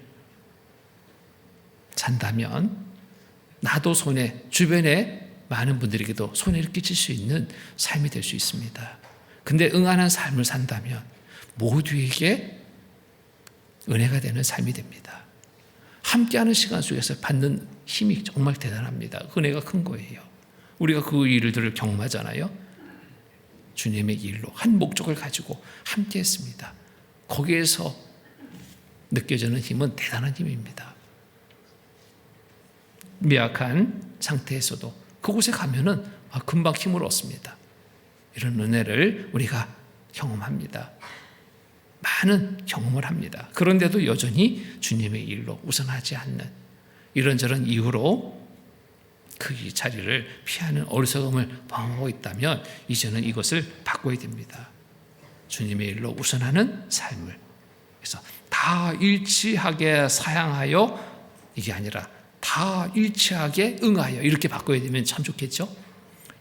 산다면 나도 손해, 주변에 많은 분들에게도 손해를 끼칠 수 있는 삶이 될 수 있습니다. 근데 응하는 삶을 산다면 모두에게 은혜가 되는 삶이 됩니다. 함께하는 시간 속에서 받는 힘이 정말 대단합니다. 은혜가 큰 거예요. 우리가 그 일들을 경험하잖아요. 주님의 일로 한 목적을 가지고 함께했습니다. 거기에서 느껴지는 힘은 대단한 힘입니다. 미약한 상태에서도 그곳에 가면은 금방 힘을 얻습니다. 이런 은혜를 우리가 경험합니다. 많은 경험을 합니다. 그런데도 여전히 주님의 일로 우선하지 않는 이런저런 이유로 그 자리를 피하는 어리석음을 범하고 있다면 이제는 이것을 바꿔야 됩니다. 주님의 일로 우선하는 삶을. 그래서 다 일치하게 사양하여, 이게 아니라 다 일치하게 응하여, 이렇게 바꿔야 되면 참 좋겠죠.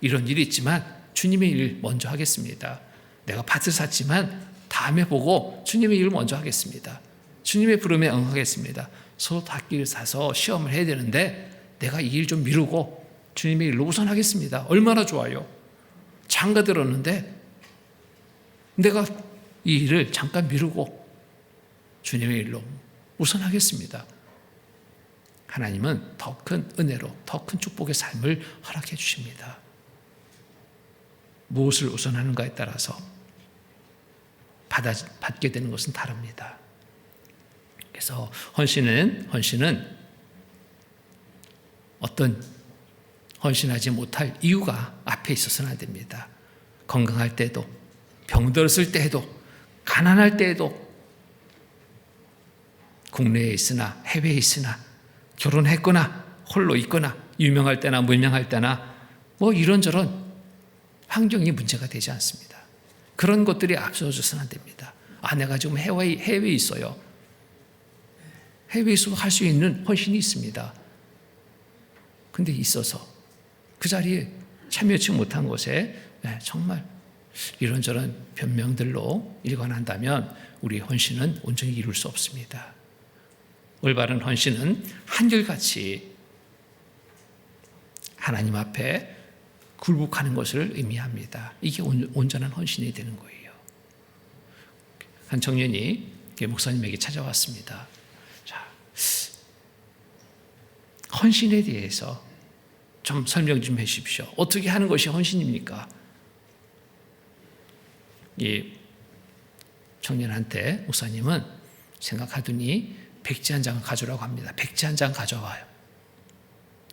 이런 일이 있지만 주님의 일 먼저 하겠습니다. 내가 밭을 샀지만 다음에 보고 주님의 일을 먼저 하겠습니다. 주님의 부름에 응하겠습니다. 소 5개를 사서 시험을 해야 되는데 내가 이 일 좀 미루고 주님의 일로 우선하겠습니다. 얼마나 좋아요. 장가 들었는데 내가 이 일을 잠깐 미루고 주님의 일로 우선하겠습니다. 하나님은 더 큰 은혜로 더 큰 축복의 삶을 허락해 주십니다. 무엇을 우선하는가에 따라서 받게 되는 것은 다릅니다. 그래서 헌신은 어떤 헌신하지 못할 이유가 앞에 있어서는 안 됩니다. 건강할 때도, 병들었을 때에도, 가난할 때에도, 국내에 있으나 해외에 있으나, 결혼했거나 홀로 있거나, 유명할 때나 무명할 때나 뭐 이런저런 환경이 문제가 되지 않습니다. 그런 것들이 앞서져서는 안 됩니다. 내가 지금 해외에 있어요. 해외에 있어도 할 수 있는 헌신이 있습니다. 근데 있어서 그 자리에 참여치 못한 곳에 정말 이런저런 변명들로 일관한다면 우리 헌신은 온전히 이룰 수 없습니다. 올바른 헌신은 한결같이 하나님 앞에 굴복하는 것을 의미합니다. 이게 온전한 헌신이 되는 거예요. 한 청년이 목사님에게 찾아왔습니다. 자, 헌신에 대해서 좀 설명 좀 해 주십시오. 어떻게 하는 것이 헌신입니까? 이 청년한테 목사님은 생각하더니 백지 한 장을 가져오라고 합니다. 백지 한 장 가져와요.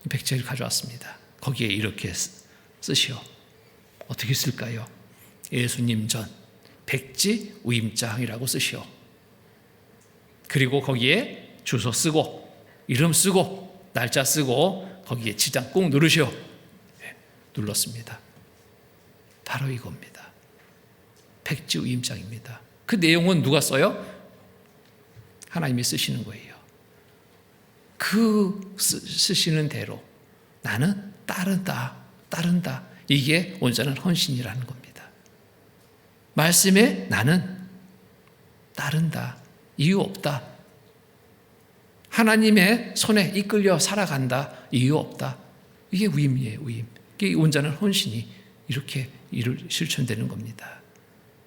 백지를 가져왔습니다. 거기에 이렇게 쓰시오. 어떻게 쓸까요? 예수님 전 백지 위임장이라고 쓰시오. 그리고 거기에 주소 쓰고 이름 쓰고 날짜 쓰고 거기에 지장 꼭 누르시오. 눌렀습니다. 바로 이겁니다. 백지 위임장입니다. 그 내용은 누가 써요? 하나님이 쓰시는 거예요. 그 쓰시는 대로 나는 따른다. 이게 온전한 헌신이라는 겁니다. 말씀에 나는 따른다. 이유 없다. 하나님의 손에 이끌려 살아간다. 이유 없다. 이게 위임이에요. 위임. 이게 온전한 헌신이 이렇게 실천되는 겁니다.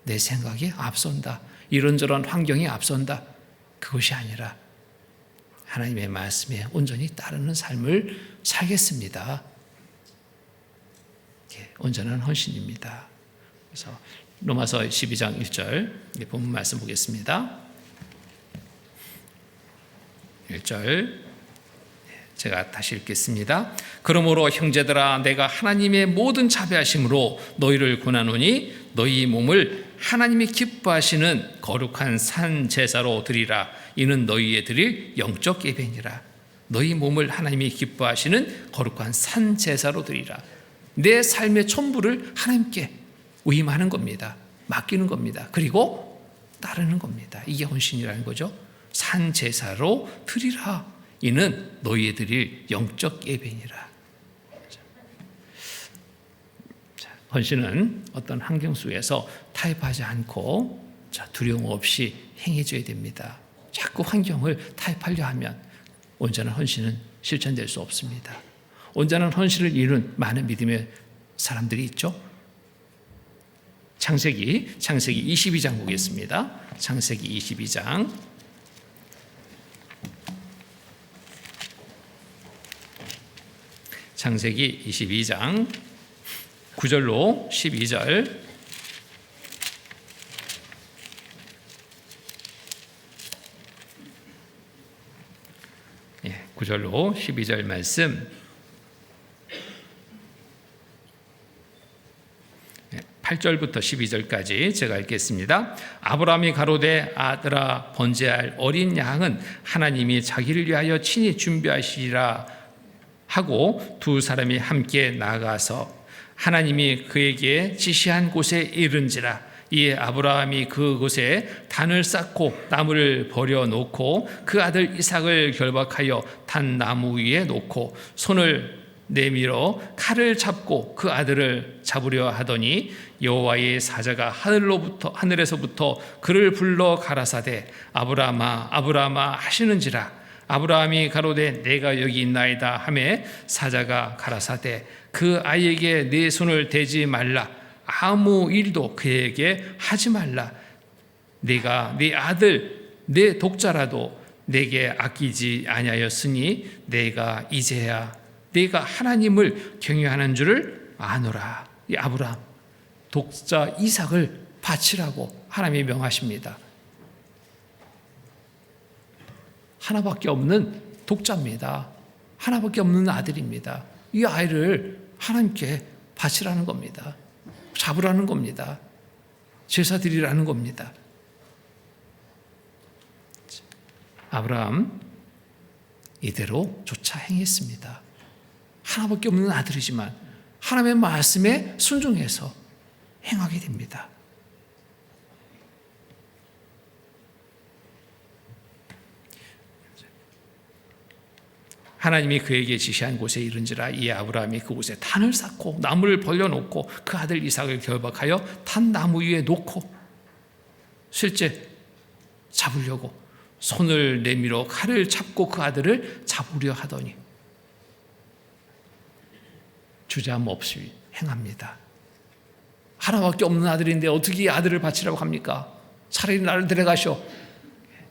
내 생각이 앞선다. 이런저런 환경이 앞선다. 그것이 아니라 하나님의 말씀에 온전히 따르는 삶을 살겠습니다. 온전한 헌신입니다. 그래서 로마서 12장 1절 본문 말씀 보겠습니다. 1절 제가 다시 읽겠습니다. 그러므로 형제들아 내가 하나님의 모든 자비하심으로 너희를 권하노니 너희 몸을 하나님이 기뻐하시는 거룩한 산 제사로 드리라. 이는 너희의 드릴 영적 예배니라. 너희 몸을 하나님이 기뻐하시는 거룩한 산 제사로 드리라. 내 삶의 전부를 하나님께 위임하는 겁니다. 맡기는 겁니다. 그리고 따르는 겁니다. 이게 헌신이라는 거죠. 산 제사로 드리라. 이는 너희의 드릴 영적 예배니라. 헌신은 어떤 환경 속에서 타협하지 않고 두려움 없이 행해져야 됩니다. 자꾸 환경을 타협하려 하면 온전한 헌신은 실천될 수 없습니다. 온전한 헌신을 이룬 많은 믿음의 사람들이 있죠. 창세기 22장 보겠습니다. 창세기 22장 창세기 22장 9절로 12절 예, 9절로 12절 말씀 8절부터 12절까지 제가 읽겠습니다. 아브라함이 가로되 아들아 번제할 어린 양은 하나님이 자기를 위하여 친히 준비하시리라 하고 두 사람이 함께 나가서 하나님이 그에게 지시한 곳에 이른지라. 이에 아브라함이 그곳에 단을 쌓고 나무를 버려놓고 그 아들 이삭을 결박하여 단 나무 위에 놓고 손을 내밀어 칼을 잡고 그 아들을 잡으려 하더니 여호와의 사자가 하늘에서부터 그를 불러 가라사대 아브라함아 아브라함아 하시는지라. 아브라함이 가로되 내가 여기 있나이다 하매 사자가 가라사대 그 아이에게 네 손을 대지 말라. 아무 일도 그에게 하지 말라. 내가 네 아들 내 독자라도 내게 아끼지 아니하였으니 내가 이제야 내가 하나님을 경외하는 줄을 아노라. 이 아브라함 독자 이삭을 바치라고 하나님이 명하십니다. 하나밖에 없는 독자입니다. 하나밖에 없는 아들입니다. 이 아이를 하나님께 바치라는 겁니다. 잡으라는 겁니다. 제사 드리라는 겁니다. 아브라함 이대로 조차 행했습니다. 하나밖에 없는 아들이지만 하나님의 말씀에 순종해서 행하게 됩니다. 하나님이 그에게 지시한 곳에 이른지라 이 아브라함이 그곳에 단을 쌓고 나무를 벌려놓고 그 아들 이삭을 결박하여 탄 나무 위에 놓고 실제 잡으려고 손을 내밀어 칼을 잡고 그 아들을 잡으려 하더니 주저함 없이 행합니다. 하나밖에 없는 아들인데 어떻게 이 아들을 바치라고 합니까? 차라리 나를 데려가셔.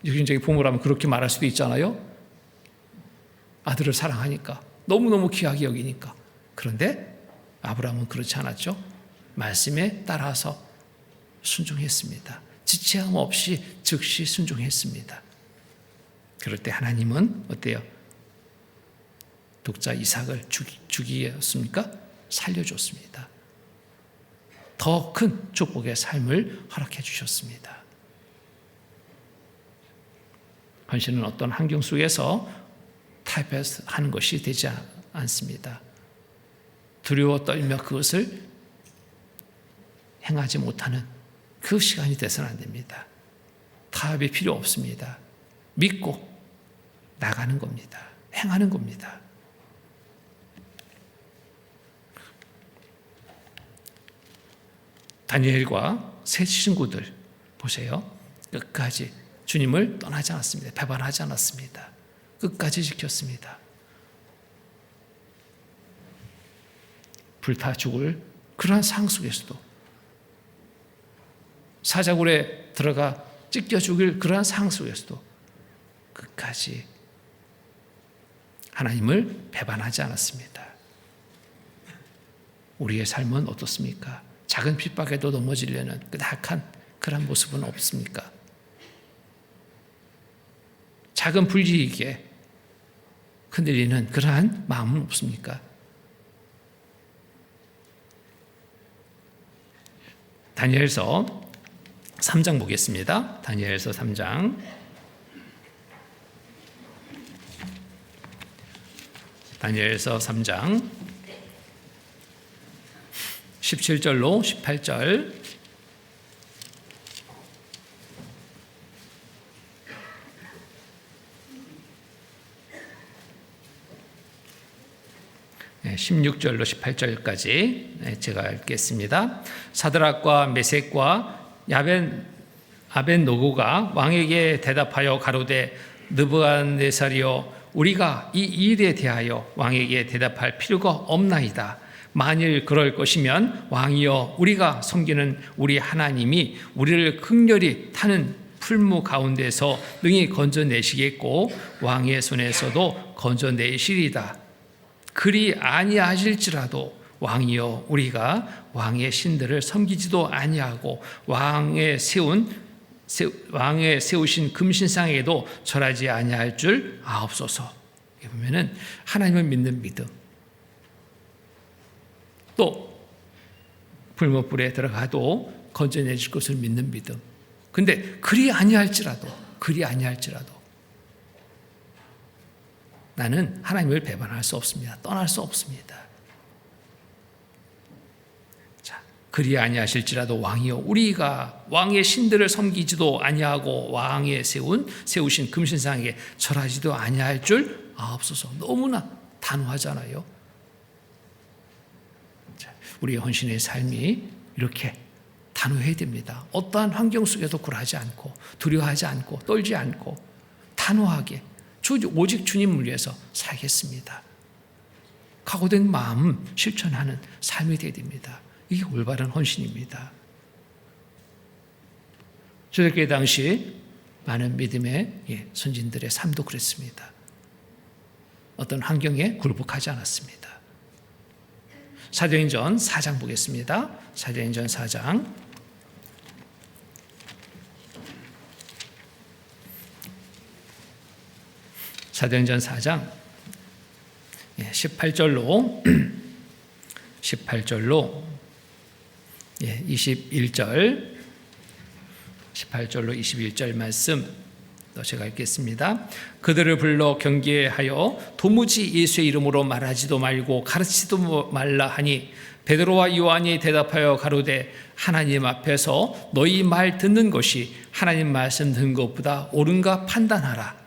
육신적인 부모라면 그렇게 말할 수도 있잖아요. 아들을 사랑하니까, 너무너무 귀하게 여기니까. 그런데 아브라함은 그렇지 않았죠. 말씀에 따라서 순종했습니다. 지체함 없이 즉시 순종했습니다. 그럴 때 하나님은 어때요? 독자 이삭을 죽이었습니까? 살려줬습니다. 더 큰 축복의 삶을 허락해 주셨습니다. 헌신은 어떤 환경 속에서 타협하는 것이 되지 않습니다. 두려워 떨며 그것을 행하지 못하는 그 시간이 돼서는 안 됩니다. 타협이 필요 없습니다. 믿고 나가는 겁니다. 행하는 겁니다. 다니엘과 세 친구들 보세요. 끝까지 주님을 떠나지 않았습니다. 배반하지 않았습니다. 끝까지 지켰습니다. 불타 죽을 그러한 상황 속에서도, 사자굴에 들어가 찢겨 죽을 그러한 상황 속에서도 끝까지 하나님을 배반하지 않았습니다. 우리의 삶은 어떻습니까? 작은 핍박에도 넘어지려는 그 악한 그런 모습은 없습니까? 작은 불이익에 흔들리는 그러한 마음은 없습니까? 다니엘서 3장 보겠습니다. 다니엘서 3장. 다니엘서 3장 17절로 18절. 네, 16절로 18절까지 제가 읽겠습니다. 사드락과 메섹과 아벤노고가 왕에게 대답하여 가로되 느부갓네살이여 우리가 이 일에 대하여 왕에게 대답할 필요가 없나이다. 만일 그럴 것이면 왕이여 우리가 섬기는 우리 하나님이 우리를 극렬히 타는 풀무 가운데서 능히 건져내시겠고 왕의 손에서도 건져내시리다. 그리 아니하실지라도 왕이여 우리가 왕의 신들을 섬기지도 아니하고 왕의 세우신 금신상에도 절하지 아니할 줄 아옵소서. 여기 보면은 하나님을 믿는 믿음, 또 불못불에 들어가도 건져내줄 것을 믿는 믿음. 근데 그리 아니할지라도 나는 하나님을 배반할 수 없습니다. 떠날 수 없습니다. 자, 그리 아니하실지라도 왕이여 우리가 왕의 신들을 섬기지도 아니하고 왕의 세우신 금신상에 절하지도 아니할 줄 아옵소서. 너무나 단호하잖아요. 자, 우리의 헌신의 삶이 이렇게 단호해야 됩니다. 어떠한 환경 속에도 굴하지 않고 두려워하지 않고 떨지 않고 단호하게 오직 주님을 위해서 살겠습니다. 각오된 마음 실천하는 삶이 되어야 됩니다. 이게 올바른 헌신입니다. 초대교회 당시 많은 믿음의 선진들의 삶도 그랬습니다. 어떤 환경에 굴복하지 않았습니다. 사도행전 4장 보겠습니다. 사도행전 4장 사도행전 4장 18절로 21절 18절로 21절 말씀 제가 읽겠습니다. 그들을 불러 경계하여 도무지 예수의 이름으로 말하지도 말고 가르치지도 말라 하니 베드로와 요한이 대답하여 가로되 하나님 앞에서 너희 말 듣는 것이 하나님 말씀 듣는 것보다 옳은가 판단하라.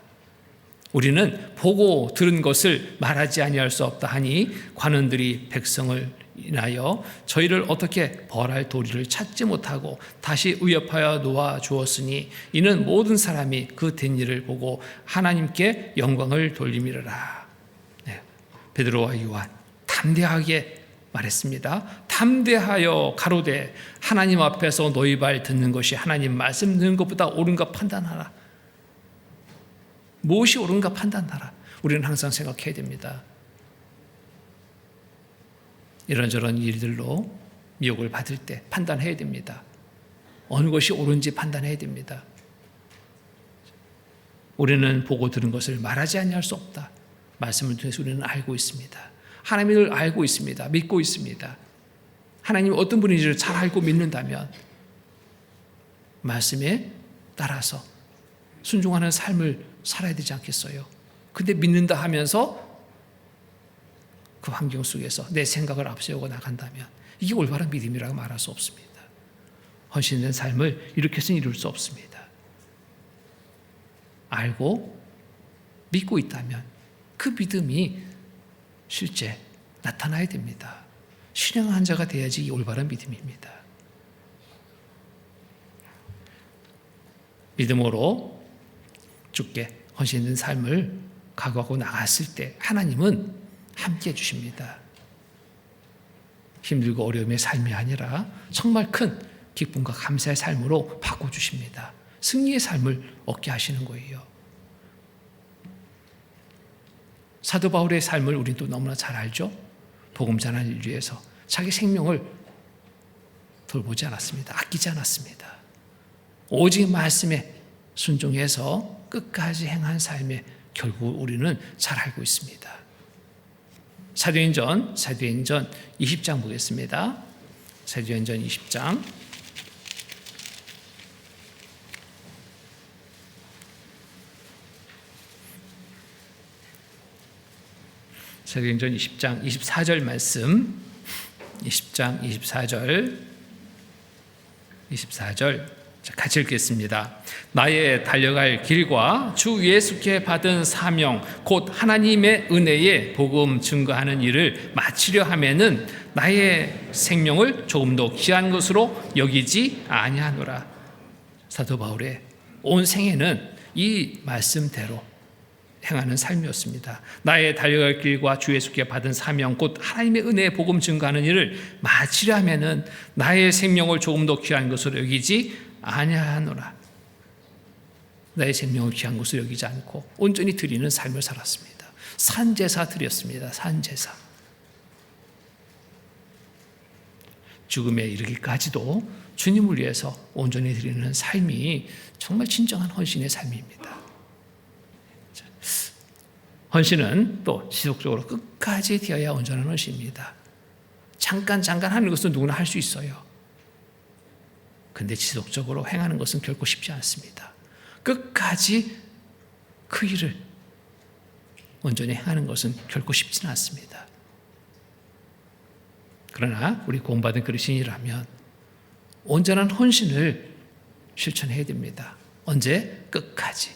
우리는 보고 들은 것을 말하지 아니할 수 없다 하니 관원들이 백성을 인하여 저희를 어떻게 벌할 도리를 찾지 못하고 다시 의협하여 놓아 주었으니 이는 모든 사람이 그 된 일을 보고 하나님께 영광을 돌림이라. 베드로와 요한 담대하게 말했습니다. 담대하여 가로되 하나님 앞에서 너희 말 듣는 것이 하나님 말씀 듣는 것보다 옳은가 판단하라. 무엇이 옳은가 판단하라. 우리는 항상 생각해야 됩니다. 이런저런 일들로 미혹을 받을 때 판단해야 됩니다. 어느 것이 옳은지 판단해야 됩니다. 우리는 보고 들은 것을 말하지 아니할 수 없다. 말씀을 통해서 우리는 알고 있습니다. 하나님을 알고 있습니다. 믿고 있습니다. 하나님이 어떤 분인지를 잘 알고 믿는다면 말씀에 따라서 순종하는 삶을 살아야 되지 않겠어요? 근데 믿는다 하면서 그 환경 속에서 내 생각을 앞세우고 나간다면 이게 올바른 믿음이라고 말할 수 없습니다. 헌신된 삶을 이렇게 해서는 이룰 수 없습니다. 알고 믿고 있다면 그 믿음이 실제 나타나야 됩니다. 신앙한 자가 돼야지 이 올바른 믿음입니다. 믿음으로 주께 헌신된 삶을 각오하고 나갔을 때 하나님은 함께해 주십니다. 힘들고 어려움의 삶이 아니라 정말 큰 기쁨과 감사의 삶으로 바꿔주십니다. 승리의 삶을 얻게 하시는 거예요. 사도 바울의 삶을 우리는 또 너무나 잘 알죠. 복음 전하는 일 위해서 자기 생명을 돌보지 않았습니다. 아끼지 않았습니다. 오직 말씀에 순종해서 끝까지 행한 삶에 결국 우리는 잘 알고 있습니다. 사도행전 20장 보겠습니다. 사도행전 20장 사도행전 20장 24절 말씀 20장 24절 같이 읽겠습니다. 나의 달려갈 길과 주 예수께 받은 사명 곧 하나님의 은혜의 복음 증거하는 일을 마치려 하면은 나의 생명을 조금 더 귀한 것으로 여기지 아니하노라. 사도 바울의 온 생애는 이 말씀대로 행하는 삶이었습니다. 나의 달려갈 길과 주 예수께 받은 사명 곧 하나님의 은혜의 복음 증거하는 일을 마치려 하면은 나의 생명을 조금 더 귀한 것으로 여기지 아니하노라. 나의 생명을 귀한 것으로 여기지 않고 온전히 드리는 삶을 살았습니다. 산제사 드렸습니다. 산제사. 죽음에 이르기까지도 주님을 위해서 온전히 드리는 삶이 정말 진정한 헌신의 삶입니다. 헌신은 또 지속적으로 끝까지 되어야 온전한 헌신입니다. 잠깐 하는 것은 누구나 할 수 있어요. 근데 지속적으로 행하는 것은 결코 쉽지 않습니다. 끝까지 그 일을 온전히 행하는 것은 결코 쉽지는 않습니다. 그러나 우리 구원받은 그리스도인이라면 온전한 헌신을 실천해야 됩니다. 언제? 끝까지.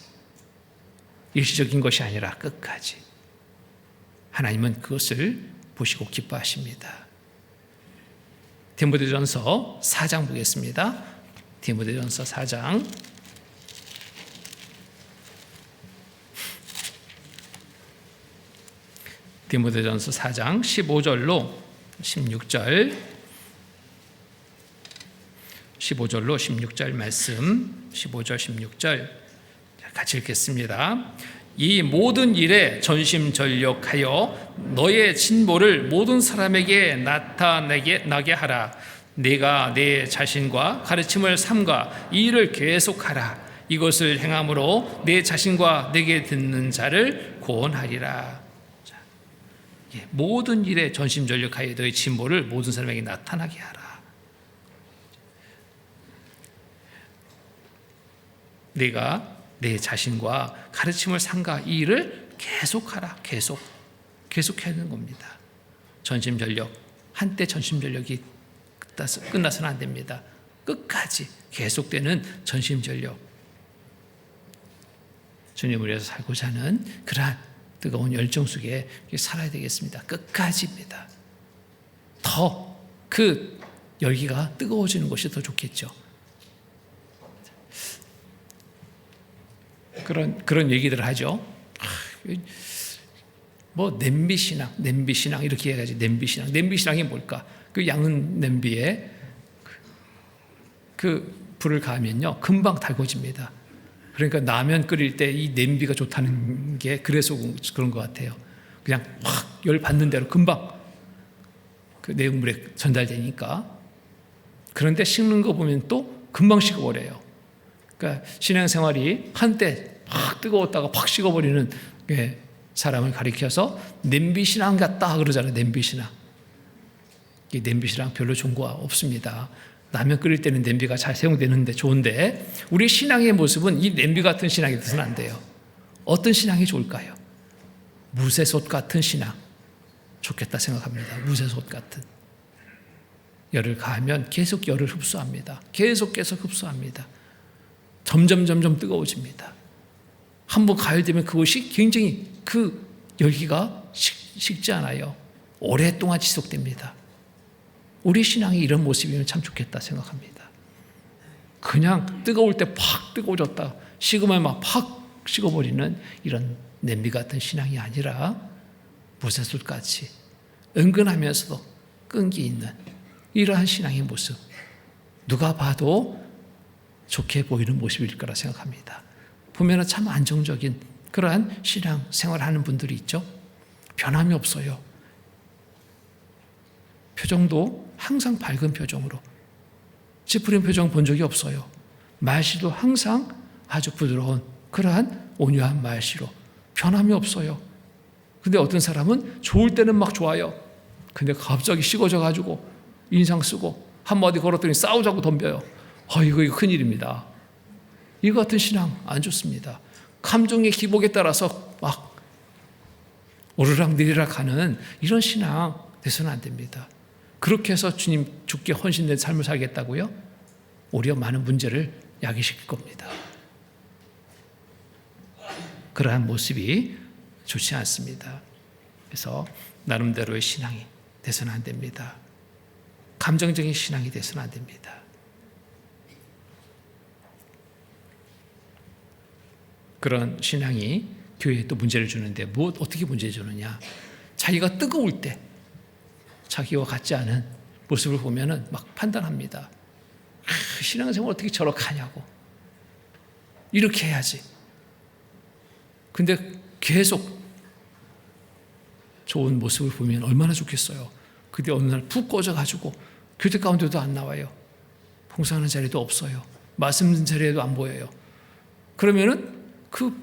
일시적인 것이 아니라 끝까지. 하나님은 그것을 보시고 기뻐하십니다. 디모데전서 4장 보겠습니다. 디모데전서 4장 디모데전서 4장 15절로 16절 15절로 16절 말씀 15절 16절 같이 읽겠습니다. 이 모든 일에 전심전력하여 너의 진보를 모든 사람에게 나타나게 하라. 네가 내 자신과 가르침을 삼가 이 일을 계속하라. 이것을 행함으로 내 자신과 내게 듣는 자를 구원하리라. 자, 모든 일에 전심전력하여 너의 진보를 모든 사람에게 나타나게 하라. 내가 내 자신과 가르침을 삼가 이 일을 계속하라. 계속해야 하는 겁니다. 전심전력, 한때 전심전력이 끝나서는 안 됩니다. 끝까지 계속되는 전심전력, 주님을 위해서 살고자 하는 그러한 뜨거운 열정 속에 살아야 되겠습니다. 끝까지입니다. 더 그 열기가 뜨거워지는 것이 더 좋겠죠. 그런 얘기들을 하죠. 뭐 냄비신앙 이렇게 해가지고 냄비신앙이 뭘까? 그 양은 냄비에 그 불을 가하면요 금방 달궈집니다. 그러니까 라면 끓일 때 이 냄비가 좋다는 게 그래서 그런 것 같아요. 그냥 확 열 받는 대로 금방 그 내용물에 전달되니까. 그런데 식는 거 보면 또 금방 식어버려요. 그러니까 신앙생활이 한때 확 뜨거웠다가 확 식어버리는 사람을 가리켜서 냄비신앙 같다 그러잖아요. 냄비신앙. 이 냄비신앙 별로 좋은 거 없습니다. 라면 끓일 때는 냄비가 잘 사용되는데 좋은데, 우리 신앙의 모습은 이 냄비 같은 신앙이 돼서는 안 돼요. 어떤 신앙이 좋을까요? 무쇠솥 같은 신앙 좋겠다 생각합니다. 무쇠솥 같은. 열을 가하면 계속 열을 흡수합니다. 계속 흡수합니다. 점점 뜨거워집니다. 한번 가열되면 그것이 굉장히 그 열기가 식지 않아요. 오랫동안 지속됩니다. 우리 신앙이 이런 모습이면 참 좋겠다 생각합니다. 그냥 뜨거울 때 팍 뜨거워졌다 식으면 막 팍 식어버리는 이런 냄비 같은 신앙이 아니라 무쇠술같이 은근하면서도 끈기 있는 이러한 신앙의 모습, 누가 봐도 좋게 보이는 모습일 거라 생각합니다. 보면 참 안정적인 그러한 신앙 생활하는 분들이 있죠. 변함이 없어요. 표정도 항상 밝은 표정으로, 찌푸린 표정 본 적이 없어요. 말씨도 항상 아주 부드러운 그러한 온유한 말씨로 변함이 없어요. 근데 어떤 사람은 좋을 때는 막 좋아요. 근데 갑자기 식어져 가지고 인상 쓰고 한마디 걸었더니 싸우자고 덤벼요. 이거 큰일입니다. 이거 같은 신앙 안 좋습니다. 감정의 기복에 따라서 막 오르락 내리락 하는 이런 신앙 돼서는 안 됩니다. 그렇게 해서 주님 주께 헌신된 삶을 살겠다고요? 오히려 많은 문제를 야기시킬 겁니다. 그러한 모습이 좋지 않습니다. 그래서 나름대로의 신앙이 돼서는 안 됩니다. 감정적인 신앙이 돼서는 안 됩니다. 그런 신앙이 교회에 또 문제를 주는데 어떻게 문제를 주느냐? 자기가 뜨거울 때 자기와 같지 않은 모습을 보면은 막 판단합니다. 신앙생활 어떻게 저렇게 하냐고. 이렇게 해야지. 근데 계속 좋은 모습을 보면 얼마나 좋겠어요. 근데 어느 날 푹 꺼져가지고 교대 가운데도 안 나와요. 봉사하는 자리도 없어요. 말씀 듣는 자리에도 안 보여요. 그러면은 그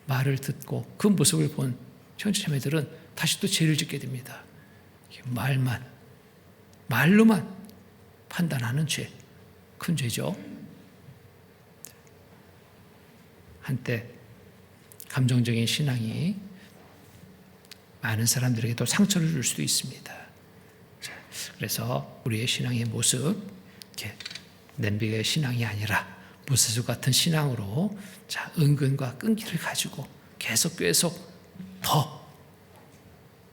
말을 듣고 그 모습을 본 형제자매들은 다시 또 죄를 짓게 됩니다. 말로만 판단하는 죄, 큰 죄죠. 한때 감정적인 신앙이 많은 사람들에게 또 상처를 줄 수도 있습니다. 그래서 우리의 신앙의 모습, 냄비의 신앙이 아니라 무쇠수 같은 신앙으로 은근과 끈기를 가지고 계속 더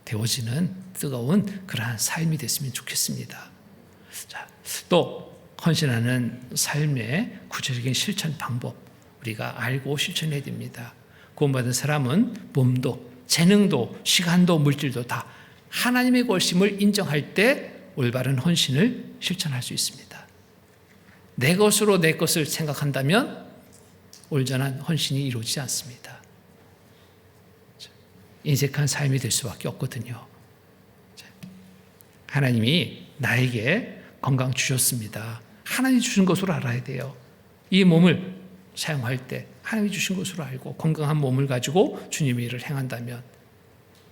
데워지는 뜨거운 그러한 삶이 됐으면 좋겠습니다. 또 헌신하는 삶의 구체적인 실천 방법, 우리가 알고 실천해야 됩니다. 구원받은 사람은 몸도 재능도 시간도 물질도 다 하나님의 것임을 인정할 때 올바른 헌신을 실천할 수 있습니다. 내 것으로 내 것을 생각한다면 온전한 헌신이 이루어지지 않습니다. 인색한 삶이 될 수밖에 없거든요. 하나님이 나에게 건강 주셨습니다. 하나님 주신 것으로 알아야 돼요. 이 몸을 사용할 때 하나님이 주신 것으로 알고 건강한 몸을 가지고 주님의 일을 행한다면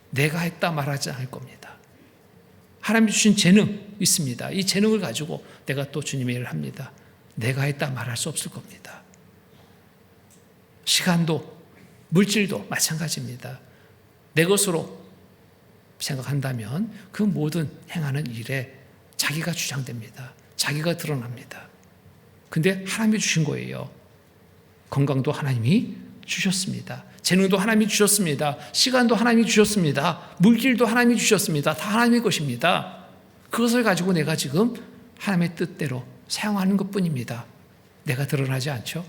내가 했다 말하지 않을 겁니다. 하나님이 주신 재능 있습니다. 이 재능을 가지고 내가 또 주님의 일을 합니다. 내가 했다 말할 수 없을 겁니다. 시간도 물질도 마찬가지입니다. 내 것으로 생각한다면 그 모든 행하는 일에 자기가 주장됩니다. 자기가 드러납니다. 근데 하나님이 주신 거예요. 건강도 하나님이 주셨습니다. 재능도 하나님이 주셨습니다. 시간도 하나님이 주셨습니다. 물질도 하나님이 주셨습니다. 다 하나님의 것입니다. 그것을 가지고 내가 지금 하나님의 뜻대로 사용하는 것뿐입니다. 내가 드러나지 않죠?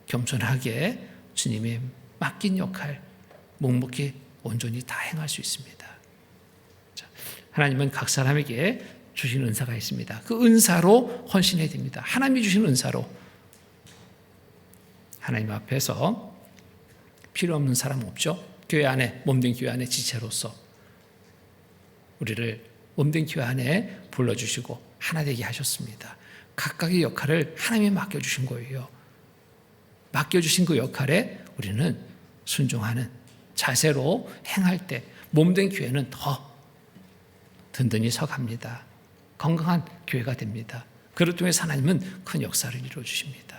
겸손하게 주님의 맡긴 역할 묵묵히 온전히 다 행할 수 있습니다. 하나님은 각 사람에게 주신 은사가 있습니다. 그 은사로 헌신해야 됩니다. 하나님이 주신 은사로 하나님 앞에서 필요 없는 사람 없죠? 교회 안에, 몸된 교회 안에 지체로서 우리를 몸된 교회 안에 불러주시고 하나 되게 하셨습니다. 각각의 역할을 하나님이 맡겨주신 거예요. 맡겨주신 그 역할에 우리는 순종하는 자세로 행할 때 몸된 교회는 더 든든히 서갑니다. 건강한 교회가 됩니다. 그를 통해서 하나님은 큰 역사를 이루어주십니다.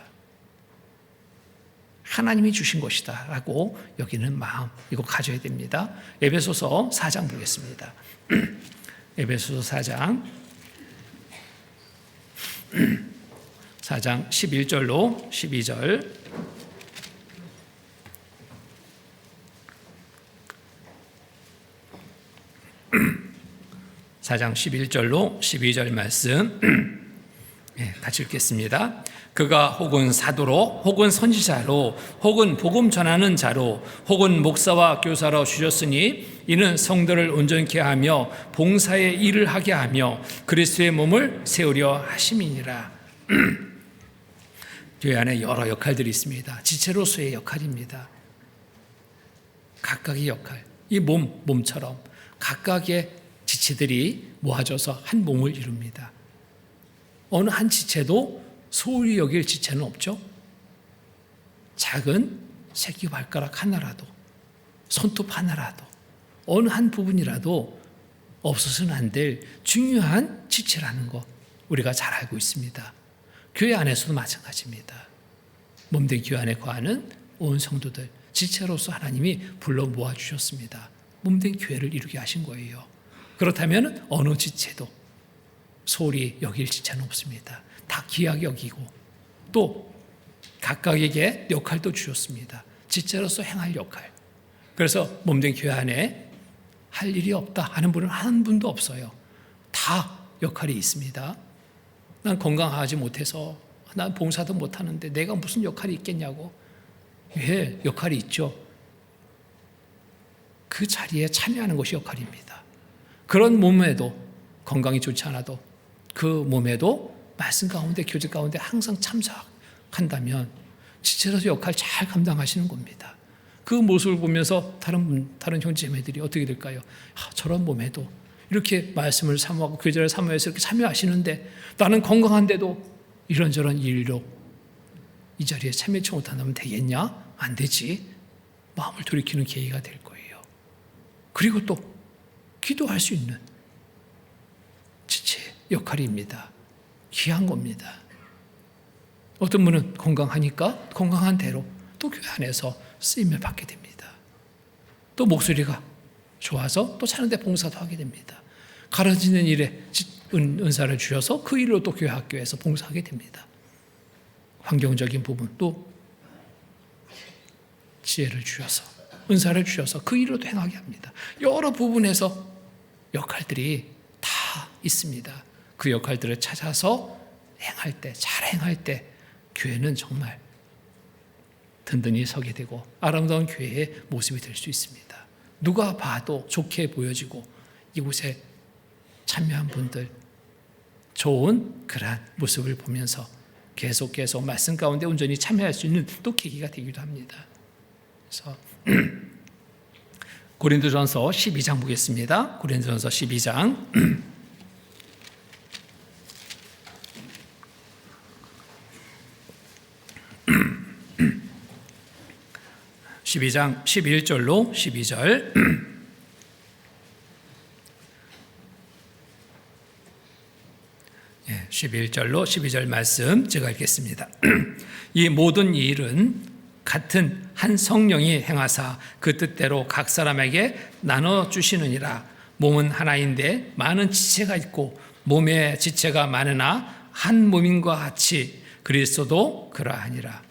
하나님이 주신 것이다 라고 여기는 마음 이거 가져야 됩니다. 에베소서 4장 보겠습니다. 에베소서 4장 11절로 12절 4장 11절로 12절 말씀 같이 읽겠습니다. 그가 혹은 사도로 혹은 선지자로 혹은 복음 전하는 자로 혹은 목사와 교사로 주셨으니 이는 성도를 온전케 하며 봉사의 일을 하게 하며 그리스도의 몸을 세우려 하심이니라. 교회 안에 여러 역할들이 있습니다. 지체로서의 역할입니다. 각각의 역할, 이 몸처럼 각각의 지체들이 모아져서 한 몸을 이룹니다. 어느 한 지체도 소홀히 여길 지체는 없죠. 작은 새끼 발가락 하나라도, 손톱 하나라도, 어느 한 부분이라도 없어서는 안 될 중요한 지체라는 것 우리가 잘 알고 있습니다. 교회 안에서도 마찬가지입니다. 몸된 교회 안에 거하는 온 성도들, 지체로서 하나님이 불러 모아주셨습니다. 몸된 교회를 이루게 하신 거예요. 그렇다면 어느 지체도 소홀히 여길 지체는 없습니다. 다 귀하게 여기고 또 각각에게 역할도 주셨습니다. 지체로서 행할 역할. 그래서 몸된 교회 안에 할 일이 없다 하는 분은 한 분도 없어요. 다 역할이 있습니다. 난 건강하지 못해서 난 봉사도 못하는데 내가 무슨 역할이 있겠냐고. 왜 역할이 있죠. 그 자리에 참여하는 것이 역할입니다. 그런 몸에도 건강이 좋지 않아도 그 몸에도 말씀 가운데 교제 가운데 항상 참석한다면 지체로서 역할 잘 감당하시는 겁니다. 그 모습을 보면서 다른 형제자매들이 어떻게 될까요? 저런 몸에도 이렇게 말씀을 사모하고 교제를 사모해서 이렇게 참여하시는데 나는 건강한데도 이런저런 일로 이 자리에 참여치 못한다면 되겠냐? 안 되지. 마음을 돌이키는 계기가 될 거예요. 그리고 또 기도할 수 있는 지체 역할입니다. 귀한 겁니다. 어떤 분은 건강하니까 건강한 대로 또 교회 안에서 쓰임을 받게 됩니다. 또 목소리가 좋아서 또 사는데 봉사도 하게 됩니다. 가르치는 일에 은사를 주셔서 그 일로 또 교회 학교에서 봉사하게 됩니다. 환경적인 부분 또 지혜를 주셔서 은사를 주셔서 그 일로 행하게 합니다. 여러 부분에서 역할들이 다 있습니다. 그 역할들을 찾아서 행할 때, 잘 행할 때 교회는 정말 든든히 서게 되고 아름다운 교회의 모습이 될 수 있습니다. 누가 봐도 좋게 보여지고 이곳에 참여한 분들 좋은 그러한 모습을 보면서 계속 말씀 가운데 온전히 참여할 수 있는 또 계기가 되기도 합니다. 그래서 고린도전서 12장 보겠습니다. 고린도전서 12장 12장 11절로 12절 11절로 12절 말씀 제가 읽겠습니다. 이 모든 일은 같은 한 성령이 행하사 그 뜻대로 각 사람에게 나눠 주시느니라. 몸은 하나인데 많은 지체가 있고 몸에 지체가 많으나 한 몸인 것 같이 그리스도도 그러하니라.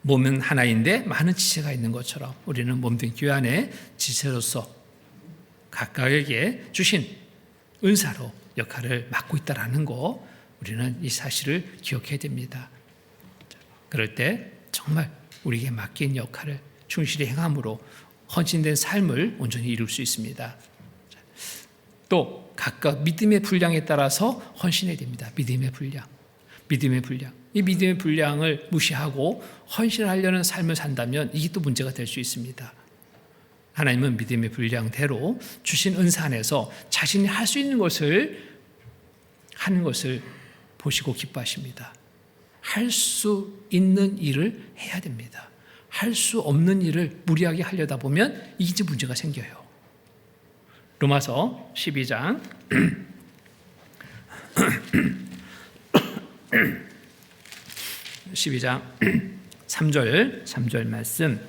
몸은 하나인데 많은 지체가 있는 것처럼 우리는 몸된 교회 안에 지체로서 각각에게 주신 은사로 역할을 맡고 있다라는 거, 우리는 이 사실을 기억해야 됩니다. 그럴 때 정말 우리에게 맡긴 역할을 충실히 행함으로 헌신된 삶을 온전히 이룰 수 있습니다. 또 각각 믿음의 분량에 따라서 헌신해야 됩니다. 믿음의 분량. 이 믿음의 분량을 무시하고 헌신하려는 삶을 산다면 이게 또 문제가 될 수 있습니다. 하나님은 믿음의 분량대로 주신 은사 안에서 자신이 할 수 있는 것을 하는 것을 보시고 기뻐하십니다. 할 수 있는 일을 해야 됩니다. 할 수 없는 일을 무리하게 하려다 보면 이게 문제가 생겨요. 로마서 12장 12장 3절 말씀,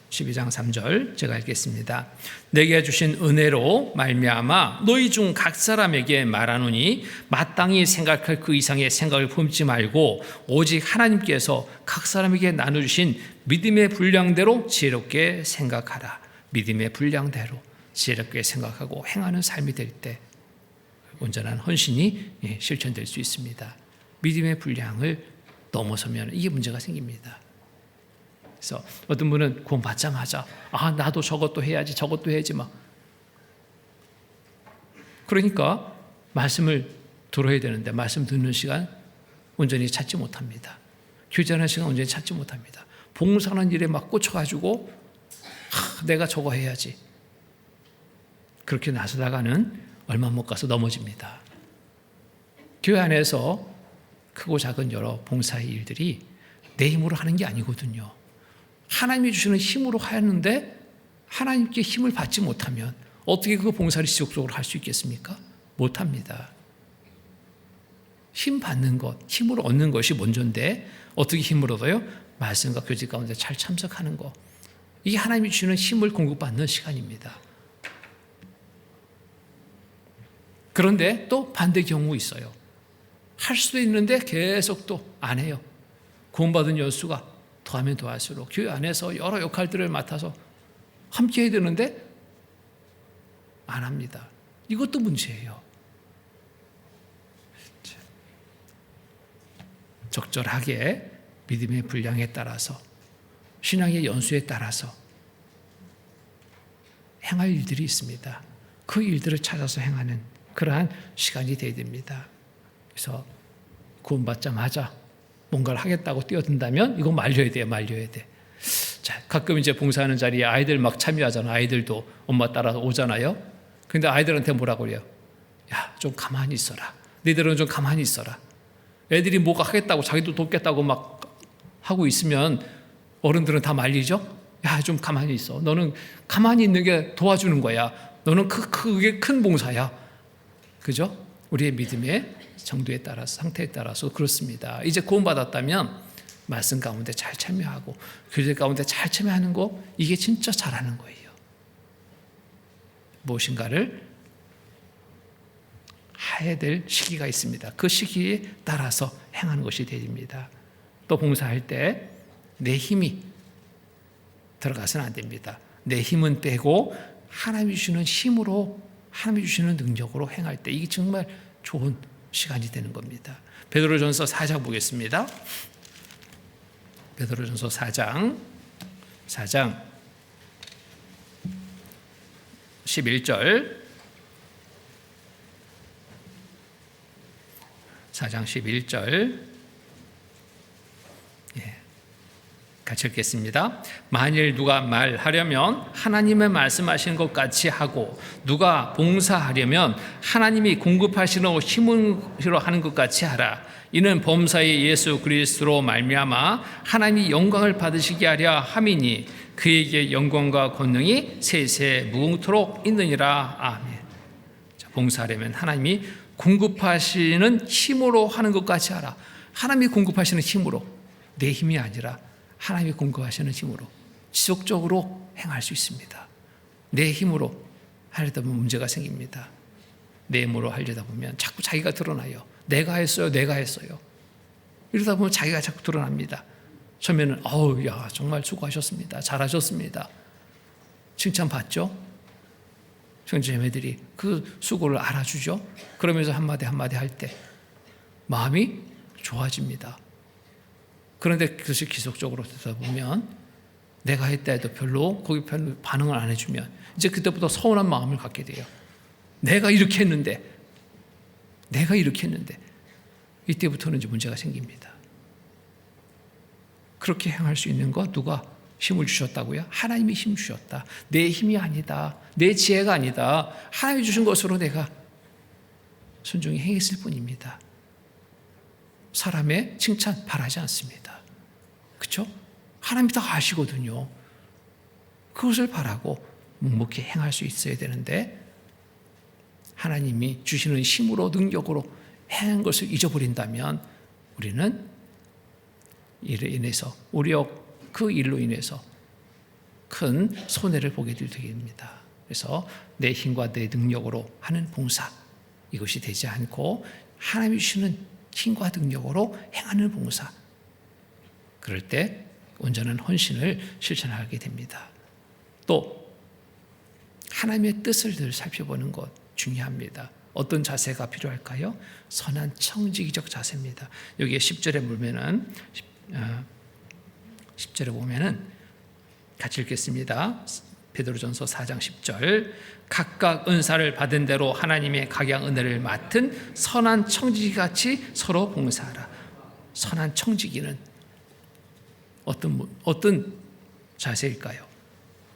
12장 3절 제가 읽겠습니다. 내게 주신 은혜로 말미암아 너희 중 각 사람에게 말하노니 마땅히 생각할 그 이상의 생각을 품지 말고 오직 하나님께서 각 사람에게 나눠주신 믿음의 분량대로 지혜롭게 생각하라. 믿음의 분량대로 지혜롭게 생각하고 행하는 삶이 될 때 온전한 헌신이 실천될 수 있습니다. 믿음의 분량을 넘어서면 이게 문제가 생깁니다. 그래서 어떤 분은 구원 받자마자 나도 저것도 해야지 막, 그러니까 말씀을 들어야 되는데 말씀 듣는 시간 온전히 찾지 못합니다. 교제하는 시간 온전히 찾지 못합니다. 봉사하는 일에 막 꽂혀가지고 내가 저거 해야지, 그렇게 나서다가는 얼마 못 가서 넘어집니다. 교회 안에서 크고 작은 여러 봉사의 일들이 내 힘으로 하는 게 아니거든요. 하나님이 주시는 힘으로 하였는데 하나님께 힘을 받지 못하면 어떻게 그 봉사를 지속적으로 할 수 있겠습니까? 못합니다. 힘 받는 것, 힘을 얻는 것이 먼저인데 어떻게 힘을 얻어요? 말씀과 교제 가운데 잘 참석하는 것. 이게 하나님이 주시는 힘을 공급받는 시간입니다. 그런데 또 반대 경우 있어요. 할 수도 있는데 계속 또 안 해요. 구원받은 연수가 더하면 더할수록 교회 안에서 여러 역할들을 맡아서 함께 해야 되는데 안 합니다. 이것도 문제예요. 적절하게 믿음의 분량에 따라서 신앙의 연수에 따라서 행할 일들이 있습니다. 그 일들을 찾아서 행하는 그러한 시간이 되어야 됩니다. 그래서 구원받자마자 뭔가를 하겠다고 뛰어든다면 이거 말려야 돼. 자, 가끔 이제 봉사하는 자리에 아이들 막 참여하잖아. 아이들도 엄마 따라서 오잖아요. 근데 아이들한테 뭐라고 그래요? 야, 좀 가만히 있어라. 너희들은 좀 가만히 있어라. 애들이 뭐가 하겠다고 자기도 돕겠다고 막 하고 있으면 어른들은 다 말리죠. 야, 좀 가만히 있어. 너는 가만히 있는 게 도와주는 거야. 너는 그게 큰 봉사야. 그죠? 우리의 믿음의 정도에 따라서, 상태에 따라서 그렇습니다. 이제 구원받았다면 말씀 가운데 잘 참여하고 교제 가운데 잘 참여하는 거, 이게 진짜 잘하는 거예요. 무엇인가를 해야 될 시기가 있습니다. 그 시기에 따라서 행하는 것이 됩니다. 또 봉사할 때 내 힘이 들어가서는 안 됩니다. 내 힘은 빼고 하나님이 주시는 힘으로, 하나님이 주시는 능력으로 행할 때 이게 정말 좋은 시간이 되는 겁니다. 베드로전서 4장 보겠습니다. 베드로전서 4장 11절 4장 11절 같이 읽겠습니다. 만일 누가 말하려면 하나님의 말씀하시는 것 같이 하고, 누가 봉사하려면 하나님이 공급하시는 힘으로 하는 것 같이 하라. 이는 범사의 예수 그리스도로 말미암아 하나님이 영광을 받으시게 하려 함이니 그에게 영광과 권능이 세세 무궁토록 있느니라. 아멘. 자, 봉사하려면 하나님이 공급하시는 힘으로 하는 것 같이 하라. 하나님이 공급하시는 힘으로, 내 힘이 아니라 하나님이 공급하시는 힘으로 지속적으로 행할 수 있습니다. 내 힘으로 하려다 보면 문제가 생깁니다. 내 힘으로 하려다 보면 자꾸 자기가 드러나요. 내가 했어요. 이러다 보면 자기가 자꾸 드러납니다. 처음에는 야 정말 수고하셨습니다. 잘하셨습니다. 칭찬받죠? 형제자매들이 그 수고를 알아주죠. 그러면서 한마디 할 때 마음이 좋아집니다. 그런데 그것이 지속적으로 되다 보면 내가 했다 해도 별로 거기 별로 반응을 안 해주면 이제 그때부터 서운한 마음을 갖게 돼요. 내가 이렇게 했는데 이때부터는 이제 문제가 생깁니다. 그렇게 행할 수 있는 것 누가 힘을 주셨다고요? 하나님이 힘 주셨다. 내 힘이 아니다. 내 지혜가 아니다. 하나님이 주신 것으로 내가 순종히 행했을 뿐입니다. 사람의 칭찬 바라지 않습니다. 그렇죠? 하나님이 다 아시거든요. 그것을 바라고 묵묵히 행할 수 있어야 되는데 하나님이 주시는 힘으로 능력으로 행한 것을 잊어버린다면 우리는 이로 인해서 그 일로 인해서 큰 손해를 보게 됩니다. 그래서 내 힘과 내 능력으로 하는 봉사 이것이 되지 않고 하나님이 주시는 힘과 능력으로 행하는 봉사, 그럴 때 온전한 헌신을 실천하게 됩니다. 또 하나님의 뜻을 늘 살펴보는 것 중요합니다. 어떤 자세가 필요할까요? 선한 청지기적 자세입니다. 여기에 10절에 보면은 같이 읽겠습니다. 베드로전서 4장 10절. 각각 은사를 받은 대로 하나님의 각양 은혜를 맡은 선한 청지기같이 서로 봉사하라. 선한 청지기는 어떤 자세일까요?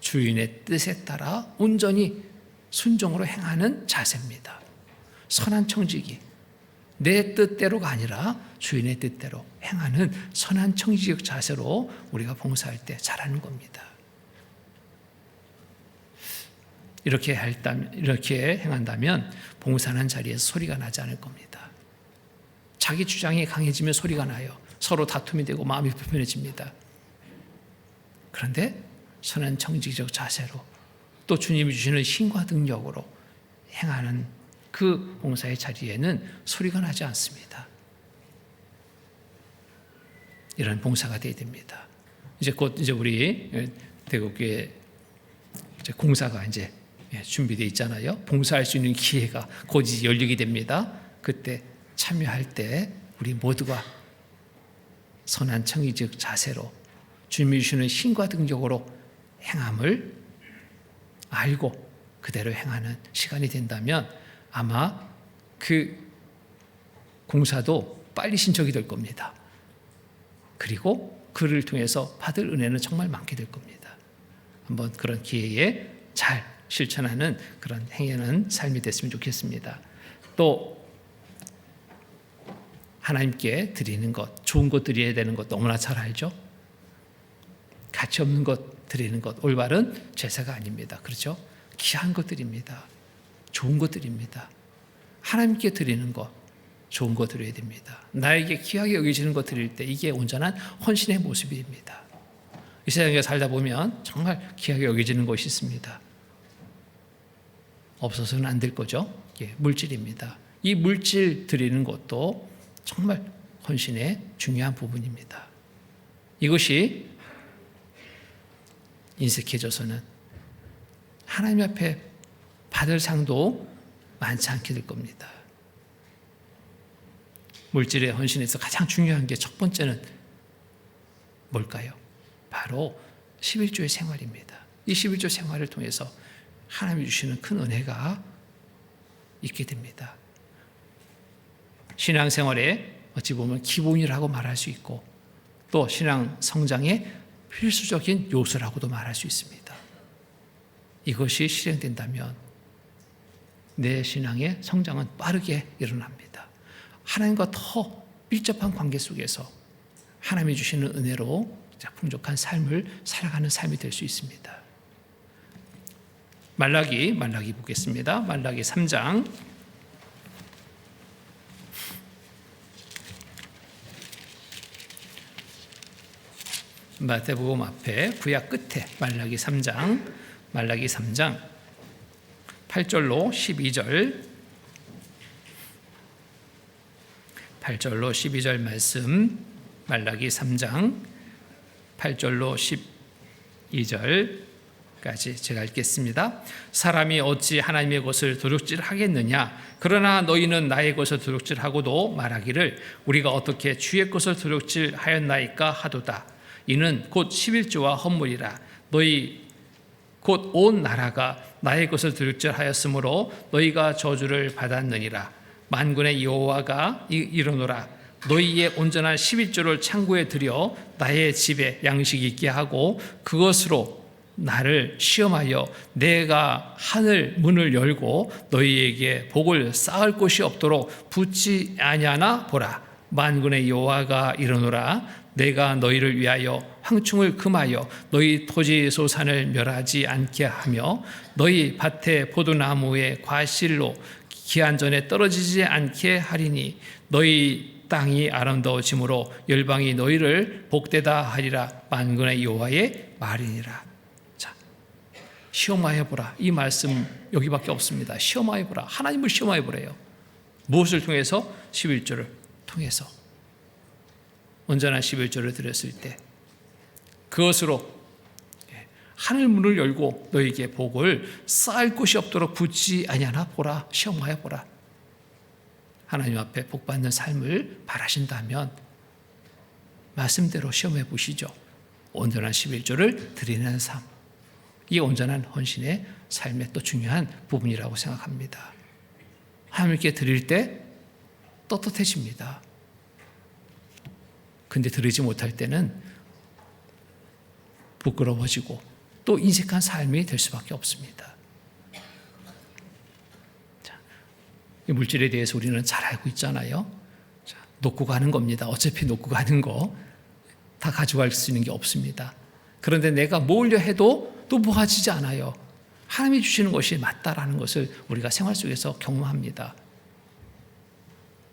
주인의 뜻에 따라 온전히 순종으로 행하는 자세입니다. 선한 청지기, 내 뜻대로가 아니라 주인의 뜻대로 행하는 선한 청지기적 자세로 우리가 봉사할 때 잘하는 겁니다. 이렇게 행한다면 봉사하는 자리에서 소리가 나지 않을 겁니다. 자기 주장이 강해지면 소리가 나요. 서로 다툼이 되고 마음이 불편해집니다. 그런데 선한 청지기적 자세로 또 주님이 주시는 힘과 능력으로 행하는 그 봉사의 자리에는 소리가 나지 않습니다. 이런 봉사가 되어야 됩니다. 이제 우리 대구교회 공사가 이제 준비되어 있잖아요. 봉사할 수 있는 기회가 곧 열리게 됩니다. 그때 참여할 때 우리 모두가 선한 청지기적 자세로 주님이 주시는 힘과 능력으로 행함을 알고 그대로 행하는 시간이 된다면 아마 그 공사도 빨리 신청이 될 겁니다. 그리고 그를 통해서 받을 은혜는 정말 많게 될 겁니다. 한번 그런 기회에 잘 실천하는 그런 행하는 삶이 됐으면 좋겠습니다. 또 하나님께 드리는 것, 좋은 것 드려야 되는 것 너무나 잘 알죠? 가치 없는 것 드리는 것, 올바른 제사가 아닙니다. 그렇죠? 귀한 것들입니다. 좋은 것들입니다. 하나님께 드리는 것, 좋은 것 드려야 됩니다. 나에게 귀하게 여겨지는 것 드릴 때 이게 온전한 헌신의 모습입니다. 이 세상에 살다 보면 정말 귀하게 여겨지는 것이 있습니다. 없어서는 안 될 거죠. 물질입니다. 이 물질 드리는 것도 정말 헌신의 중요한 부분입니다. 이것이 인색해져서는 하나님 앞에 받을 상도 많지 않게 될 겁니다. 물질의 헌신에서 가장 중요한 게 첫 번째는 뭘까요? 바로 11조의 생활입니다. 이 11조 생활을 통해서 하나님이 주시는 큰 은혜가 있게 됩니다. 신앙생활에 어찌 보면 기본이라고 말할 수 있고 또 신앙 성장의 필수적인 요소라고도 말할 수 있습니다. 이것이 실행된다면 내 신앙의 성장은 빠르게 일어납니다. 하나님과 더 밀접한 관계 속에서 하나님이 주시는 은혜로 풍족한 삶을 살아가는 삶이 될 수 있습니다. 말라기 보겠습니다. 말라기 3장 마태복음 앞에 구약 끝에 말라기 3장 8절로 12절 말씀 말라기 3장 8절로 12절까지 제가 읽겠습니다. 사람이 어찌 하나님의 것을 도둑질하겠느냐? 그러나 너희는 나의 것을 도둑질하고도 말하기를 우리가 어떻게 주의 것을 도둑질하였나이까 하도다. 이는 곧 11조와 헌물이라. 너희 곧 온 나라가 나의 것을 도둑질하였으므로 너희가 저주를 받았느니라. 만군의 여호와가 이르노라. 너희의 온전한 11조를 창고에 들여 나의 집에 양식 있게 하고 그것으로 나를 시험하여 내가 하늘 문을 열고 너희에게 복을 쌓을 곳이 없도록 붙지 아니하나 보라. 만군의 여호와가 이르노라. 내가 너희를 위하여 황충을 금하여 너희 토지 소산을 멸하지 않게 하며 너희 밭의 포도나무의 과실로 기한전에 떨어지지 않게 하리니 너희 땅이 아름다워짐으로 열방이 너희를 복되다 하리라. 만군의 여호와의 말이니라. 자, 시험하여 보라. 이 말씀 여기밖에 없습니다. 시험하여 보라. 하나님을 시험하여 보래요. 무엇을 통해서? 11조를 통해서. 온전한 11조를 드렸을 때 그것으로 하늘 문을 열고 너희에게 복을 쌓을 곳이 없도록 붙지 아니하나 보라. 시험하여 보라. 하나님 앞에 복받는 삶을 바라신다면 말씀대로 시험해 보시죠. 온전한 11조를 드리는 삶, 이 온전한 헌신의 삶의 또 중요한 부분이라고 생각합니다. 하나님께 드릴 때 떳떳해집니다. 근데 드리지 못할 때는 부끄러워지고 또 인색한 삶이 될 수밖에 없습니다. 자, 이 물질에 대해서 우리는 잘 알고 있잖아요. 자, 놓고 가는 겁니다. 어차피 놓고 가는 거 다 가져갈 수 있는 게 없습니다. 그런데 내가 모으려 해도 또 모아지지 않아요. 하나님이 주시는 것이 맞다라는 것을 우리가 생활 속에서 경험합니다.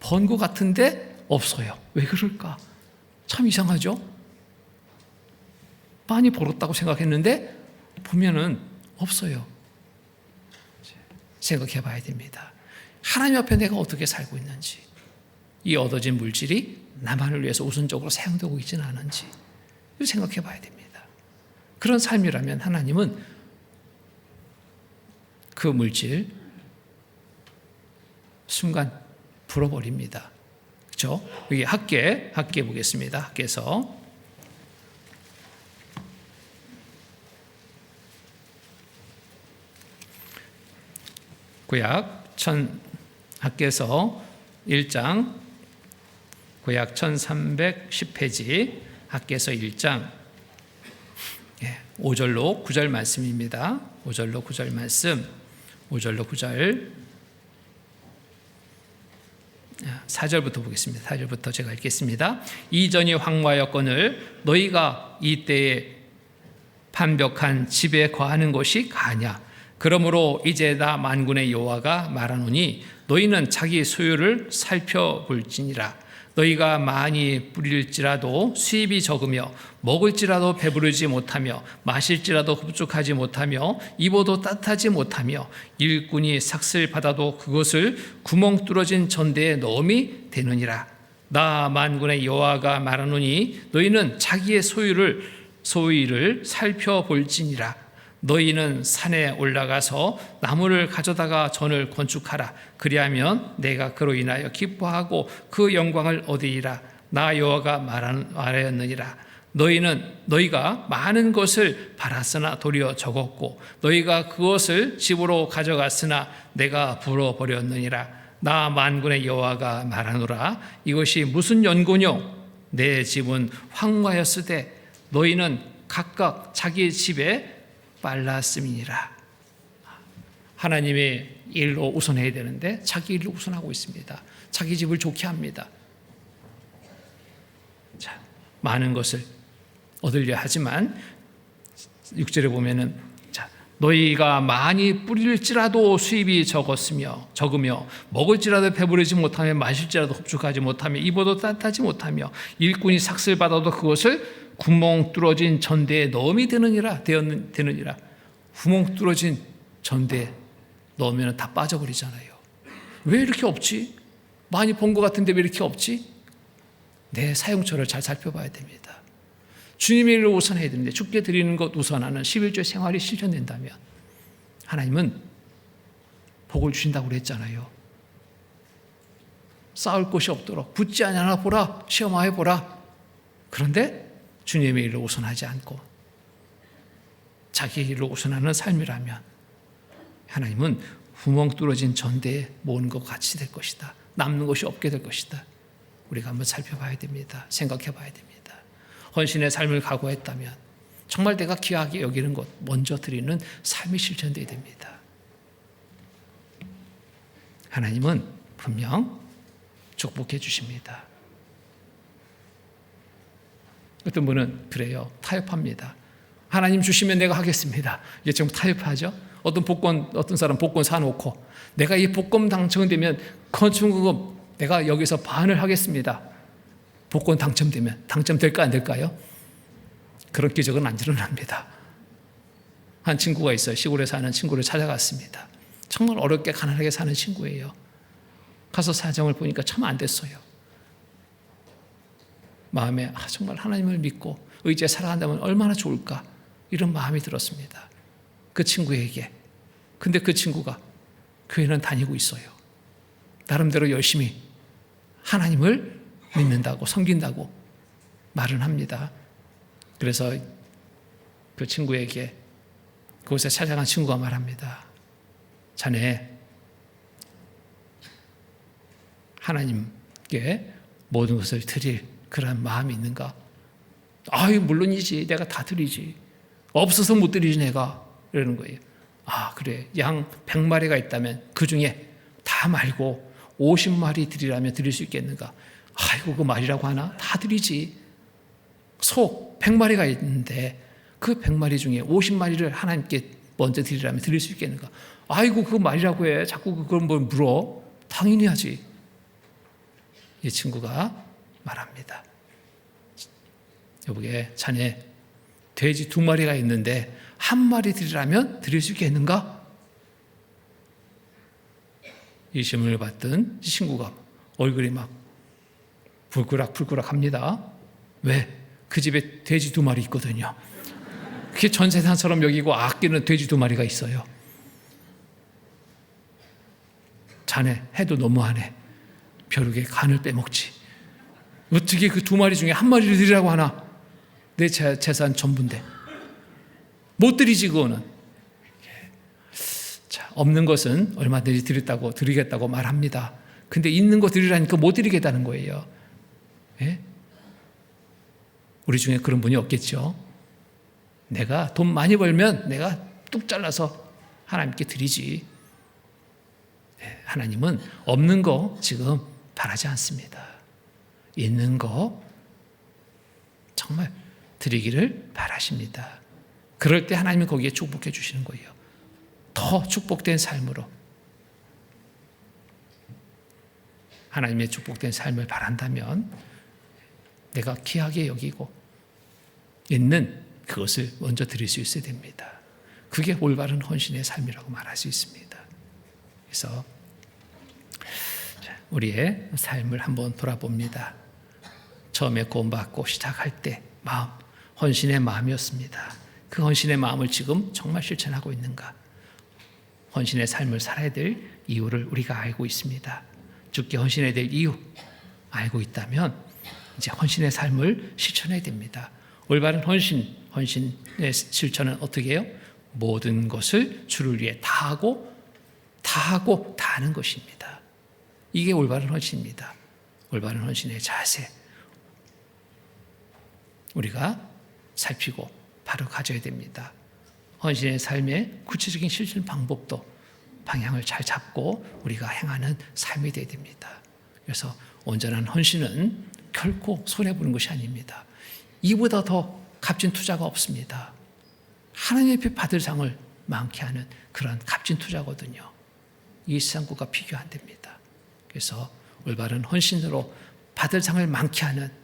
번 것 같은데 없어요. 왜 그럴까? 참 이상하죠? 많이 벌었다고 생각했는데 보면은 없어요. 생각해 봐야 됩니다. 하나님 앞에 내가 어떻게 살고 있는지, 이 얻어진 물질이 나만을 위해서 우선적으로 사용되고 있지는 않은지 생각해 봐야 됩니다. 그런 삶이라면 하나님은 그 물질 순간 불어버립니다. 그렇죠? 여기 학계 보겠습니다. 학계서 학계서 1장 구약 1310페이지 학계서 1장 5절로 9절 말씀입니다. 5절로 9절 말씀 5절로 9절 4절부터 보겠습니다. 4절부터 제가 읽겠습니다. 이전이 황무하였거늘 너희가 이때에 판벽한 집에 거하는 것이 가냐? 그러므로 이제 나 만군의 여호와가 말하노니 너희는 자기 소유를 살펴볼지니라. 너희가 많이 뿌릴지라도 수입이 적으며 먹을지라도 배부르지 못하며 마실지라도 흡족하지 못하며 입어도 따뜻하지 못하며 일꾼이 삭슬 받아도 그것을 구멍 뚫어진 전대에 넣음이 되느니라. 나 만군의 여호와가 말하노니 너희는 자기의 소유를 살펴볼지니라. 너희는 산에 올라가서 나무를 가져다가 전을 건축하라. 그리하면 내가 그로 인하여 기뻐하고 그 영광을 얻으리라. 나 여호와가 말하였느니라. 너희가 많은 것을 팔았으나 도리어 적었고 너희가 그것을 집으로 가져갔으나 내가 불어버렸느니라. 나 만군의 여호와가 말하노라. 이것이 무슨 연고뇨? 내 집은 황무하였으되 너희는 각각 자기 집에 빨랐음이니라. 하나님의 일로 우선해야 되는데 자기 일로 우선하고 있습니다. 자기 집을 좋게 합니다. 자, 많은 것을 얻으려 하지만 6절에 보면은 너희가 많이 뿌릴지라도 수입이 적으며 먹을지라도 배부르지 못하며 마실지라도 흡족하지 못하며 입어도 따뜻하지 못하며 일꾼이 삭슬 받아도 그것을 구멍 뚫어진 전대에 넣음이 되느니라. 구멍 뚫어진 전대에 넣으면 다 빠져버리잖아요. 왜 이렇게 없지? 많이 본 것 같은데 왜 이렇게 없지? 내 사용처를 잘 살펴봐야 됩니다. 주님의 일을 우선해야 되는데 주께 드리는 것 우선하는 11조 생활이 실현된다면 하나님은 복을 주신다고 그랬잖아요. 쌓을 곳이 없도록 붙지 않으나 보라, 시험하여 보라. 그런데 주님의 일을 우선하지 않고 자기의 일을 우선하는 삶이라면 하나님은 구멍 뚫어진 전대에 모은 것 같이 될 것이다. 남는 것이 없게 될 것이다. 우리가 한번 살펴봐야 됩니다. 생각해 봐야 됩니다. 헌신의 삶을 각오했다면 정말 내가 귀하게 여기는 것 먼저 드리는 삶이 실천되어야 됩니다. 하나님은 분명 축복해 주십니다. 어떤 분은 그래요. 타협합니다. 하나님 주시면 내가 하겠습니다. 이게 지금 타협하죠. 어떤 사람 복권 사놓고 내가 이 복권 당첨되면 건축금 내가 여기서 반을 하겠습니다. 복권 당첨되면 당첨될까 안 될까요? 그런 기적은 안 일어납니다. 한 친구가 있어요. 시골에 사는 친구를 찾아갔습니다. 정말 어렵게 가난하게 사는 친구예요. 가서 사정을 보니까 참 안 됐어요. 마음에 정말 하나님을 믿고 의지에 살아간다면 얼마나 좋을까 이런 마음이 들었습니다. 그 친구에게. 근데 그 친구가 교회는 다니고 있어요. 나름대로 열심히 하나님을 믿는다고 섬긴다고 말은 합니다. 그래서 그 친구에게 그곳에 찾아간 친구가 말합니다. 자네 하나님께 모든 것을 드릴 그런 마음이 있는가? 아유 물론이지. 내가 다 드리지. 없어서 못 드리지 내가. 이러는 거예요. 아 그래. 양 100마리가 있다면 그 중에 다 말고 50마리 드리라면 드릴 수 있겠는가? 아이고 그 말이라고 하나? 다 드리지. 소 100마리가 있는데 그 100마리 중에 50마리를 하나님께 먼저 드리라면 드릴 수 있겠는가? 아이고 그 말이라고 해. 자꾸 그걸 뭘 물어? 당연히 하지. 이 친구가 말합니다. 여보게 자네 돼지 2마리가 있는데 1마리 드리라면 드릴 수 있겠는가? 이 질문을 받던 친구가 얼굴이 막 불그락 합니다. 왜? 그 집에 돼지 2마리 있거든요. 그게 전 세상처럼 여기고 아끼는 돼지 2마리가 있어요. 자네 해도 너무하네. 벼룩에 간을 빼먹지. 어떻게 그 2마리 중에 1마리를 드리라고 하나? 내 재산 전부인데. 못 드리지 그거는. 자, 없는 것은 얼마든지 드리겠다고 말합니다. 근데 있는 거 드리라니까 못 드리겠다는 거예요. 예? 우리 중에 그런 분이 없겠죠. 내가 돈 많이 벌면 내가 뚝 잘라서 하나님께 드리지. 예, 하나님은 없는 거 지금 바라지 않습니다. 있는 거 정말 드리기를 바라십니다. 그럴 때 하나님은 거기에 축복해 주시는 거예요. 더 축복된 삶으로 하나님의 축복된 삶을 바란다면 내가 귀하게 여기고 있는 그것을 먼저 드릴 수 있어야 됩니다. 그게 올바른 헌신의 삶이라고 말할 수 있습니다. 그래서 우리의 삶을 한번 돌아봅니다. 처음에 구원받고 시작할 때 마음, 헌신의 마음이었습니다. 그 헌신의 마음을 지금 정말 실천하고 있는가? 헌신의 삶을 살아야 될 이유를 우리가 알고 있습니다. 주께 헌신해야 될 이유 알고 있다면 이제 헌신의 삶을 실천해야 됩니다. 올바른 헌신의 실천은 어떻게 해요? 모든 것을 주를 위해 다하고 다하는 것입니다. 이게 올바른 헌신입니다. 올바른 헌신의 자세 우리가 살피고 바로 가져야 됩니다. 헌신의 삶의 구체적인 실천 방법도 방향을 잘 잡고 우리가 행하는 삶이 되어야 됩니다. 그래서 온전한 헌신은 결코 손해보는 것이 아닙니다. 이보다 더 값진 투자가 없습니다. 하나님 앞에 받을 상을 많게 하는 그런 값진 투자거든요. 이 세상과 비교 안 됩니다. 그래서 올바른 헌신으로 받을 상을 많게 하는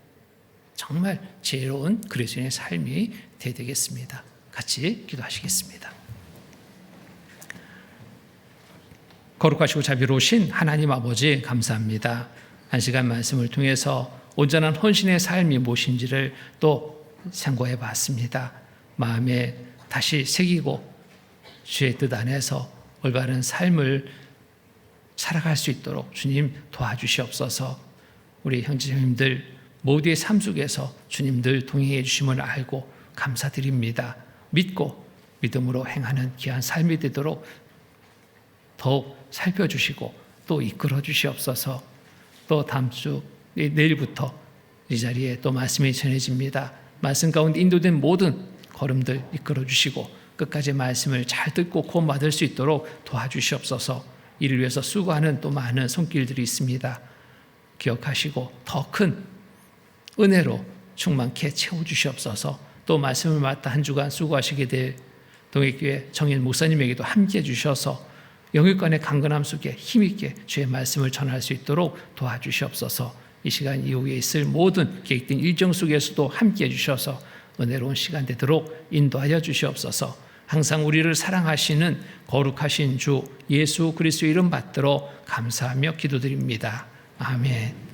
정말 지혜로운 그리스도인의 삶이 되어야 되겠습니다. 같이 기도하시겠습니다. 거룩하시고 자비로우신 하나님 아버지 감사합니다. 한 시간 말씀을 통해서 온전한 헌신의 삶이 무엇인지를 또 상고해 봤습니다. 마음에 다시 새기고 주의 뜻 안에서 올바른 삶을 살아갈 수 있도록 주님 도와주시옵소서. 우리 형제자매님들 모두의 삶 속에서 주님들 동행해 주심을 알고 감사드립니다. 믿고 믿음으로 행하는 귀한 삶이 되도록 더욱 살펴주시고 또 이끌어 주시옵소서. 또 다음 주 내일부터 이 자리에 또 말씀이 전해집니다. 말씀 가운데 인도된 모든 걸음들 이끌어 주시고 끝까지 말씀을 잘 듣고 구원받을 수 있도록 도와주시옵소서. 이를 위해서 수고하는 또 많은 손길들이 있습니다. 기억하시고 더 큰 은혜로 충만케 채워주시옵소서. 또 말씀을 맡아 한 주간 수고하시게 될 동해교회 정인 목사님에게도 함께해 주셔서 영육간의 강건함 속에 힘있게 주의 말씀을 전할 수 있도록 도와주시옵소서. 이 시간 이후에 있을 모든 계획된 일정 속에서도 함께해 주셔서 은혜로운 시간 되도록 인도하여 주시옵소서. 항상 우리를 사랑하시는 거룩하신 주 예수 그리스도 이름 받들어 감사하며 기도드립니다. 아멘.